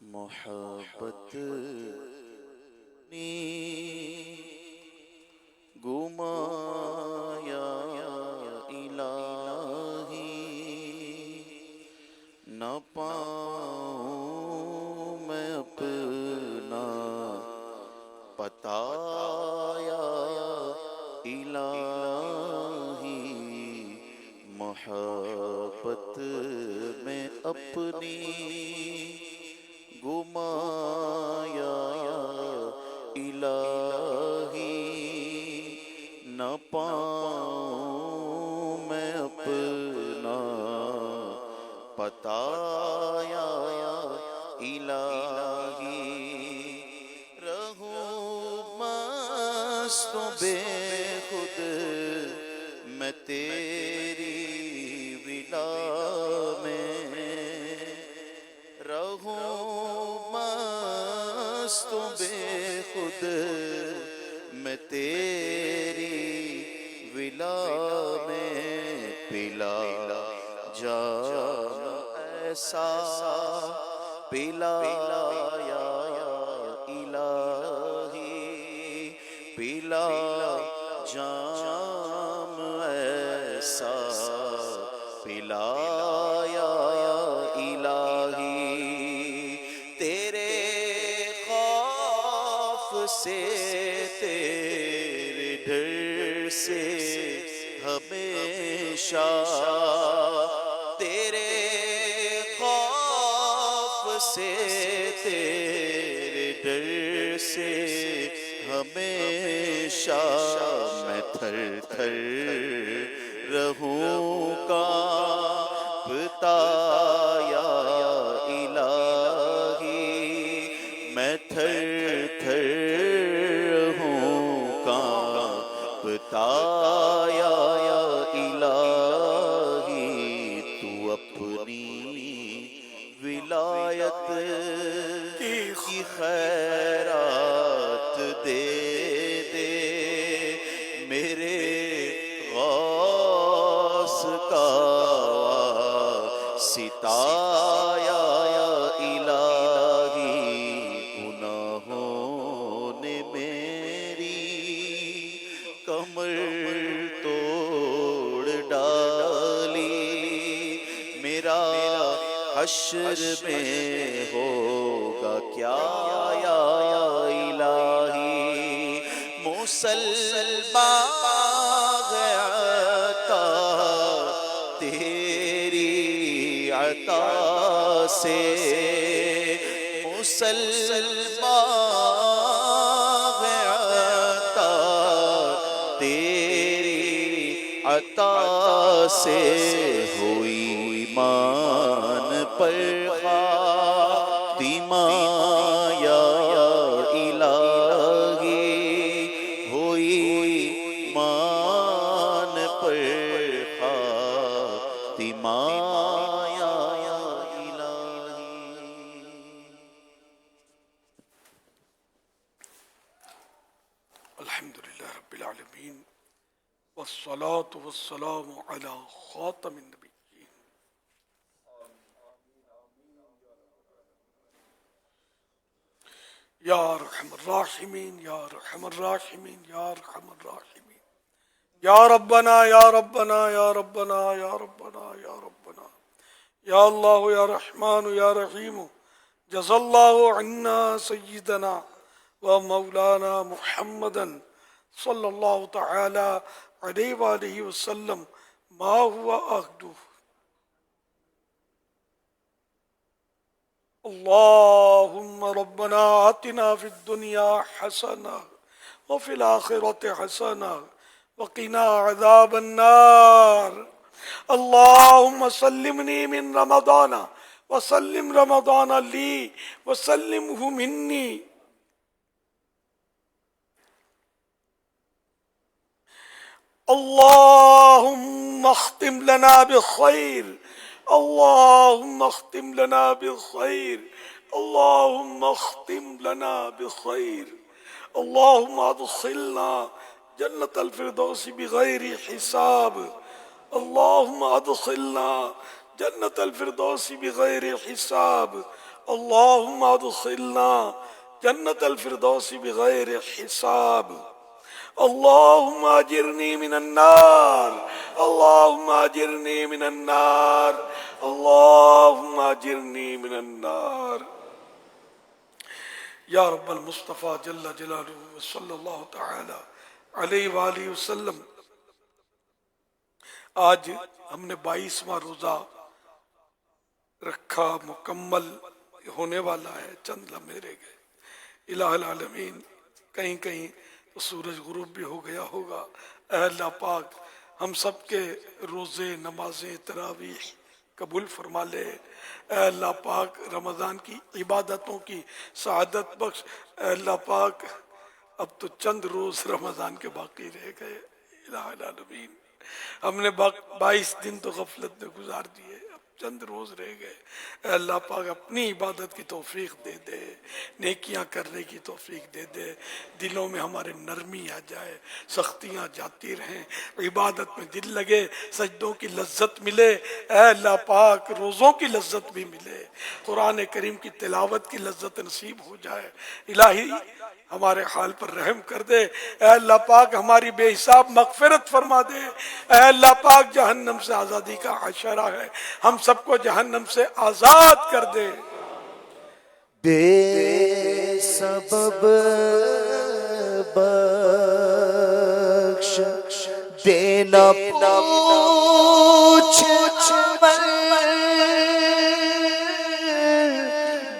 محبت نے گمایا الہی، نہ پاؤں میں اپنا پتایا الہی، محبت میں اپنی گمایا الہی، نہ پاؤں میں اپنا پتایا الہی، رہوں مست و بے خود میں تیری ولا میں، رہوں مست و بے خود میں تیری ولا میں، پلا جام ایسا پلایا الہی، پلا جام ایسا پلایا الہی، تیرے خوف سے تیرے ڈر سے ہمیشہ، تیرے خوف سے تیرے ڈر سے ہمیشہ، میں تھر تھر رہوں کانپتا یا الہی، میں تھر تھر رہوں کانپتا یا الہی، تو اپنی ولایت کی خیرات دے دے، میرے غوث کا ستایا الہی، گناہوں نے میری کمر توڑ ڈالی، میرا حشر میں ہوگا کیا یا الہی، مسلمان عطا تیری عطا سے، مسلمان عطا عطا سے ہوئی ایمان پر خاتمہ یا الہی، ہوئی ایمان پر خاتمہ یا الہی۔ الحمدللہ رب العالمین، والصلاة والسلام علی خاتم النبیین۔ یا ارحم الراحمین، یا ارحم الراحمین، یا ارحم الراحمین، یا ربنا یا ربنا یا ربنا یا ربنا یا ربنا، یا اللہ یا رحمان یا رحیم، جزا اللہ عنا سیدنا و مولانا محمدا صلی اللہ تعالی علیہ وآلہ وسلم ما هو عہدہ۔ اللہم ربنا آتنا فی الدنیا حسنہ وفی الآخرۃ حسنہ وقنا عذاب النار۔ اللہم سلمنی من رمضان وسلم رمضان لی وسلمہ منی۔ اللہم اختم لنا بخیر، اللہم اختم لنا بخیر، اللہم اختم لنا بخیر، اللہم ادخلنا جنت الفردوس بغیر حساب، اللہم ادخلنا جنت الفردوس بغیر حساب، اللہم ادخلنا جنت الفردوس بغیر حساب، اللہم اجرنی من النار، اللہم اجرنی من النار، اللہم اجرنی من النار۔ یا رب المصطفیٰ جل جلالہ صلی اللہ تعالی علیہ وآلہ وسلم، آج ہم نے 22واں روزہ رکھا، مکمل ہونے والا ہے، چند لمحے رہ گئے۔ الہ العالمین، کہیں کہیں تو سورج غروب بھی ہو گیا ہوگا۔ اے اللہ پاک ہم سب کے روزے، نمازیں، تراویح قبول فرما لے۔ اے اللہ پاک رمضان کی عبادتوں کی سعادت بخش۔ اے اللہ پاک اب تو چند روز رمضان کے باقی رہ گئے۔ الہ العالمین، ہم نے 22 دن تو غفلت میں گزار دیے، اب چند روز رہ گئے۔ اے اللہ پاک اپنی عبادت کی توفیق دے دے، نیکیاں کرنے کی توفیق دے دے، دلوں میں ہمارے نرمی آ جائے، سختیاں جاتی رہیں، عبادت میں دل لگے، سجدوں کی لذت ملے۔ اے اللہ پاک روزوں کی لذت بھی ملے، قرآن کریم کی تلاوت کی لذت نصیب ہو جائے۔ الہی ہمارے حال پر رحم کر دے۔ اے اللہ پاک ہماری بے حساب مغفرت فرما دے۔ اے اللہ پاک جہنم سے آزادی کا عشرہ ہے، ہم سب کو جہنم سے آزاد کر دے۔ بے سبب بخش دینا پوچھ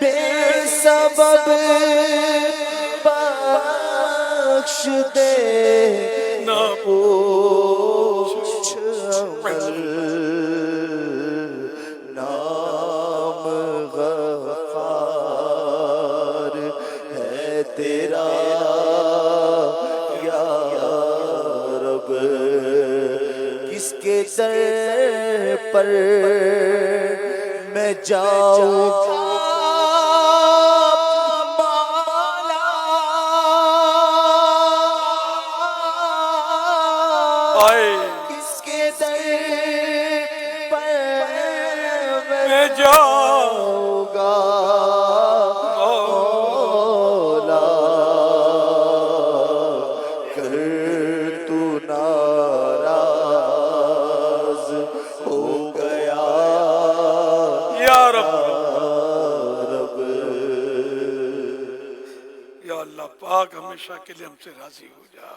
بے سبب بخش دے نہ پوچھ نام غفار ہے تیرا یا رب، کس کے در پر میں جاؤں گا کس کے در پر میں جاؤں گا مولا، کر تو ناراض ہو گیا یا رب۔ یا اللہ پاک ہمیشہ کے لیے ہم سے راضی ہو جا۔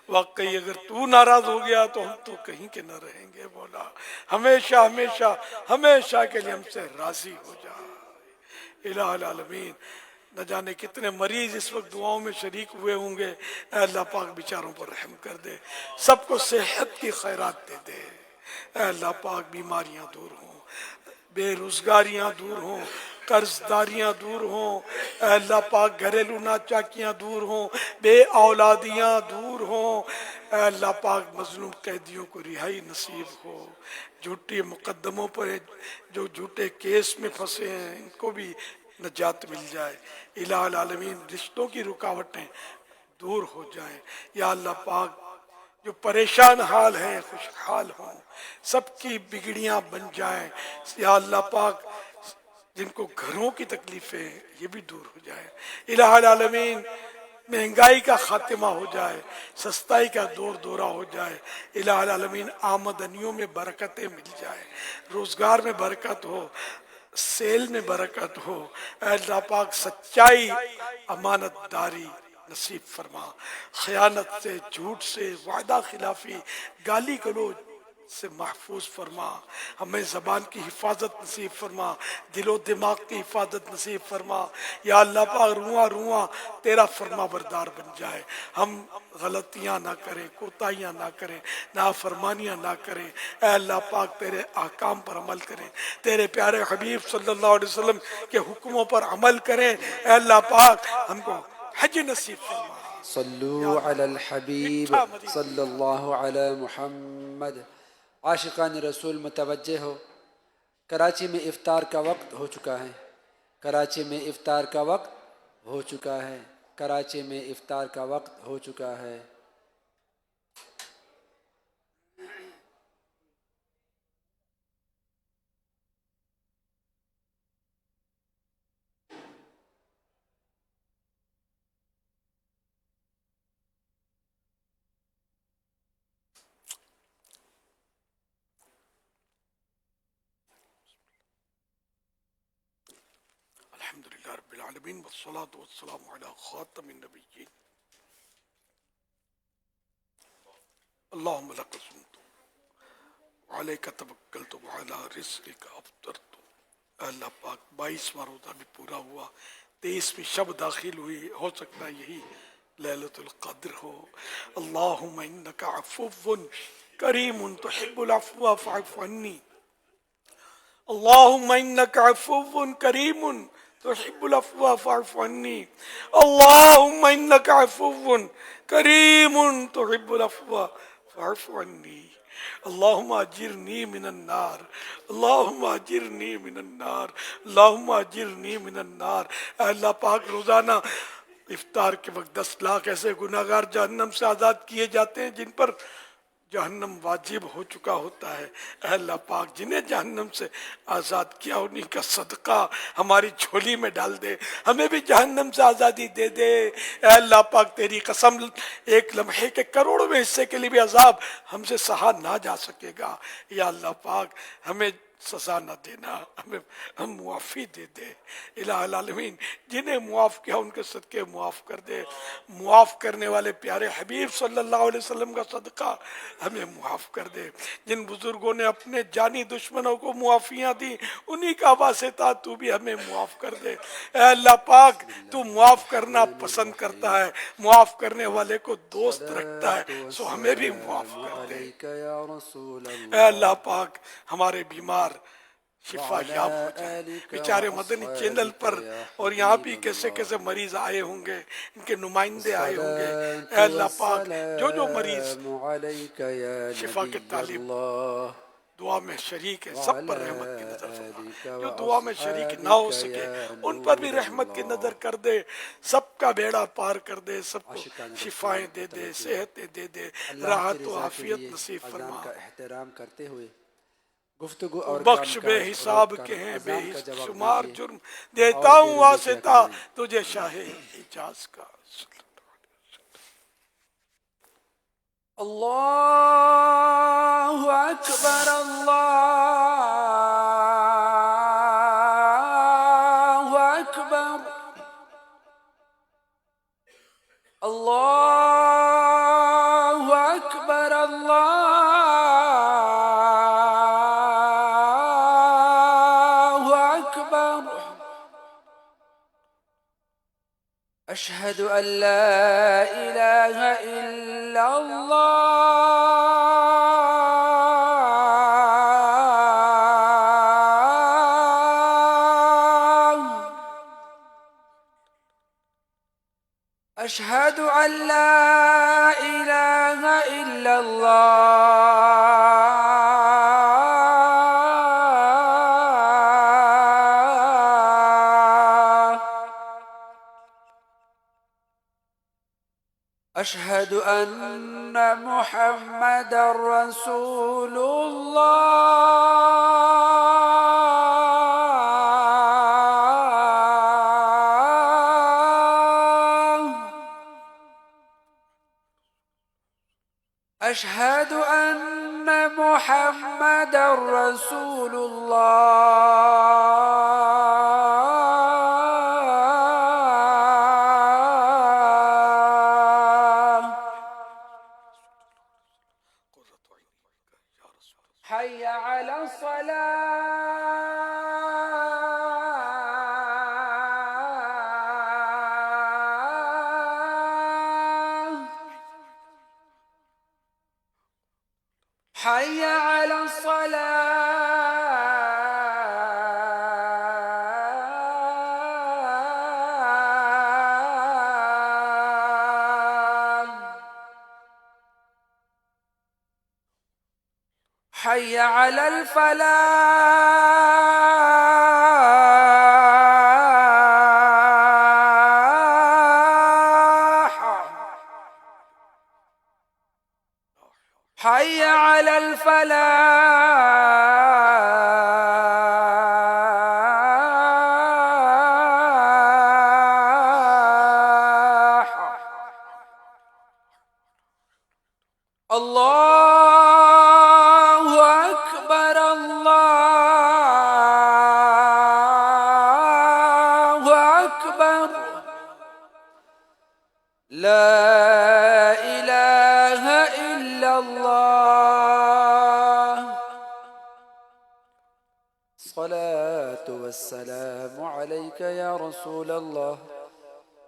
واقعی اگر تو ناراض ہو گیا تو ہم تو کہیں کے نہ رہیں گے مولا، ہمیشہ ہمیشہ ہمیشہ کے لیے ہم سے راضی ہو جا۔ الہ العالمین، نہ جانے کتنے مریض اس وقت دعاؤں میں شریک ہوئے ہوں گے. اے اللہ پاک بیچاروں پر رحم کر دے, سب کو صحت کی خیرات دے دے. اے اللہ پاک بیماریاں دور ہوں, بے روزگاریاں دور ہوں, قرض داریاں دور ہوں. اے اللہ پاک گھریلو ناچاکیاں دور ہوں, بے اولادیاں دور ہوں. اے اللہ پاک مظلوم قیدیوں کو رہائی نصیب ہو. جھوٹے مقدموں پر جو جھوٹے کیس میں پھنسے ہیں ان کو بھی نجات مل جائے. الہ العالمین رشتوں کی رکاوٹیں دور ہو جائیں. یا اللہ پاک جو پریشان حال ہیں خوشحال ہوں, سب کی بگڑیاں بن جائیں. یا اللہ پاک جن کو گھروں کی تکلیفیں ہیں یہ بھی دور ہو جائے. الہ العالمین مہنگائی کا خاتمہ ہو جائے, سستائی کا دور دورہ ہو جائے. الہ العالمین آمدنیوں میں برکتیں مل جائے, روزگار میں برکت ہو, سیل میں برکت ہو. اے اللہ پاک سچائی امانت داری نصیب فرما, خیانت سے, جھوٹ سے, وعدہ خلافی, گالی گلوچ سے محفوظ فرما. ہمیں زبان کی حفاظت نصیب فرما, دل و دماغ کی حفاظت نصیب فرما. یا اللہ پاک رواں رواں تیرا فرما بردار بن جائے, ہم غلطیاں نہ کریں, کوتاہیاں نہ کریں, نافرمانیاں نہ کریں. اے اللہ پاک تیرے احکام پر عمل کریں, تیرے پیارے حبیب صلی اللہ علیہ وسلم کے حکموں پر عمل کریں. اے اللہ پاک ہم کو حج نصیب فرما. صلو علی الحبیب صلی اللہ علی محمد. عاشقان رسول متوجہ ہو, کراچی میں افطار کا وقت ہو چکا ہے. کراچی میں افطار کا وقت ہو چکا ہے. کراچی میں افطار کا وقت ہو چکا ہے. الحمدللہ رب العالمین والصلاة والسلام علی خاتم النبیین. اللہم لک صمت وعلیک توکلت وعلی رزقک افطرت. اے اللہ پاک 22واں روزہ بھی پورا ہوا, 23ویں شب داخل ہوئی, ہو سکتا ہے یہی لیلۃ القدر ہو. اللہم انک عفو کریم تحب العفو فاعف عنی. اللہم انک عفو کریم تحب العفو فاعف عنی. اللہم انک عفو کریم تحب العفو فاعف عنی. اللہم اجرنی من النار, اللہم اجرنی من النار, اللہم اجرنی من النار. اے اللہ پاک روزانہ افطار کے وقت 10 لاکھ ایسے گناہگار جہنم سے آزاد کیے جاتے ہیں جن پر جہنم واجب ہو چکا ہوتا ہے. اے اللہ پاک جنہیں جہنم سے آزاد کیا انہی کا صدقہ ہماری جھولی میں ڈال دے, ہمیں بھی جہنم سے آزادی دے دے. اے اللہ پاک تیری قسم, ایک لمحے کے کروڑویں حصے کے لیے بھی عذاب ہم سے سہا نہ جا سکے گا. یا اللہ پاک ہمیں سزا نہ دینا, ہم معافی دے دے. الہ العالمین جنہیں معاف کیا ان کے صدقے معاف کر دے. معاف کرنے والے پیارے حبیب صلی اللہ علیہ وسلم کا صدقہ ہمیں معاف کر دے. جن بزرگوں نے اپنے جانی دشمنوں کو معافیاں دی انہی کا واسطہ تو بھی ہمیں معاف کر دے. اے اللہ پاک تو معاف کرنا پسند کرتا ہے, معاف کرنے والے کو دوست رکھتا ہے, سو ہمیں بھی معاف کر دے. اے اللہ پاک ہمارے بیمار شفا یاب ہو جائے. بیچارے مدنی چینل پر اور یہاں بھی کیسے کیسے مریض آئے ہوں گے, ان کے نمائندے آئے ہوں گے. اے اللہ پاک جو مریض شفا کے طالب دعا میں شریک ہے سب پر رحمت کی نظر فرما. جو دعا میں شریک نہ ہو سکے ان پر بھی رحمت کی نظر کر دے. سب کا بیڑا پار کر دے, سب کو شفائیں دے دے, صحتیں دے دے, راحت و عافیت نصیب فرما. کا احترام کرتے ہوئے گفتگو اور بخش بے حساب کے ہیں بے شمار جرم, دیتا ہوں واسطہ تجھے شاہ حجاز کا. اللہ اکبر اللہ اکبر اللہ اکبر اللہ اکبر. أشهد أن لا إله إلا الله أشهد أن لا إله إلا الله أشهد أن محمد رسول الله أشهد أن محمد رسول الله حي على الصلاة حي على الصلاة حي على الفلاح حي على الفلاح الله أكبر الله أكبر لا إله إلا الله الصلاة والسلام عليك يا رسول الله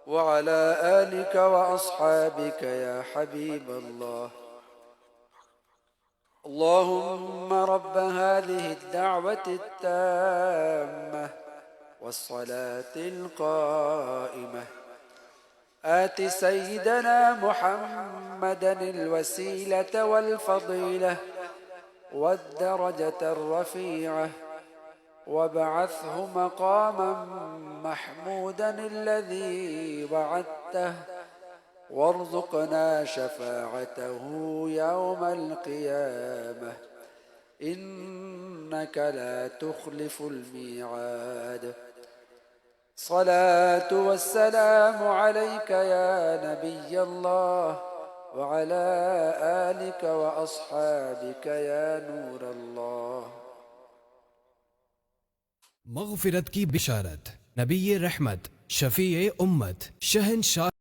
وعلى آلك وأصحابك يا حبيب الله اللهم رب هذه الدعوة التامة والصلاة القائمة آت سيدنا محمدا الوسيلة والفضيلة والدرجة الرفيعة وابعثه مقاما محمودا الذي وعدته وارزقنا شفاعته يوم القيامة إنك لا تخلف الميعاد صلاة والسلام عليك يا نبي الله وعلى آلك وأصحابك يا نور الله مغفرت کی بشارت، نبی رحمت، شفیع امت، شہنشاہ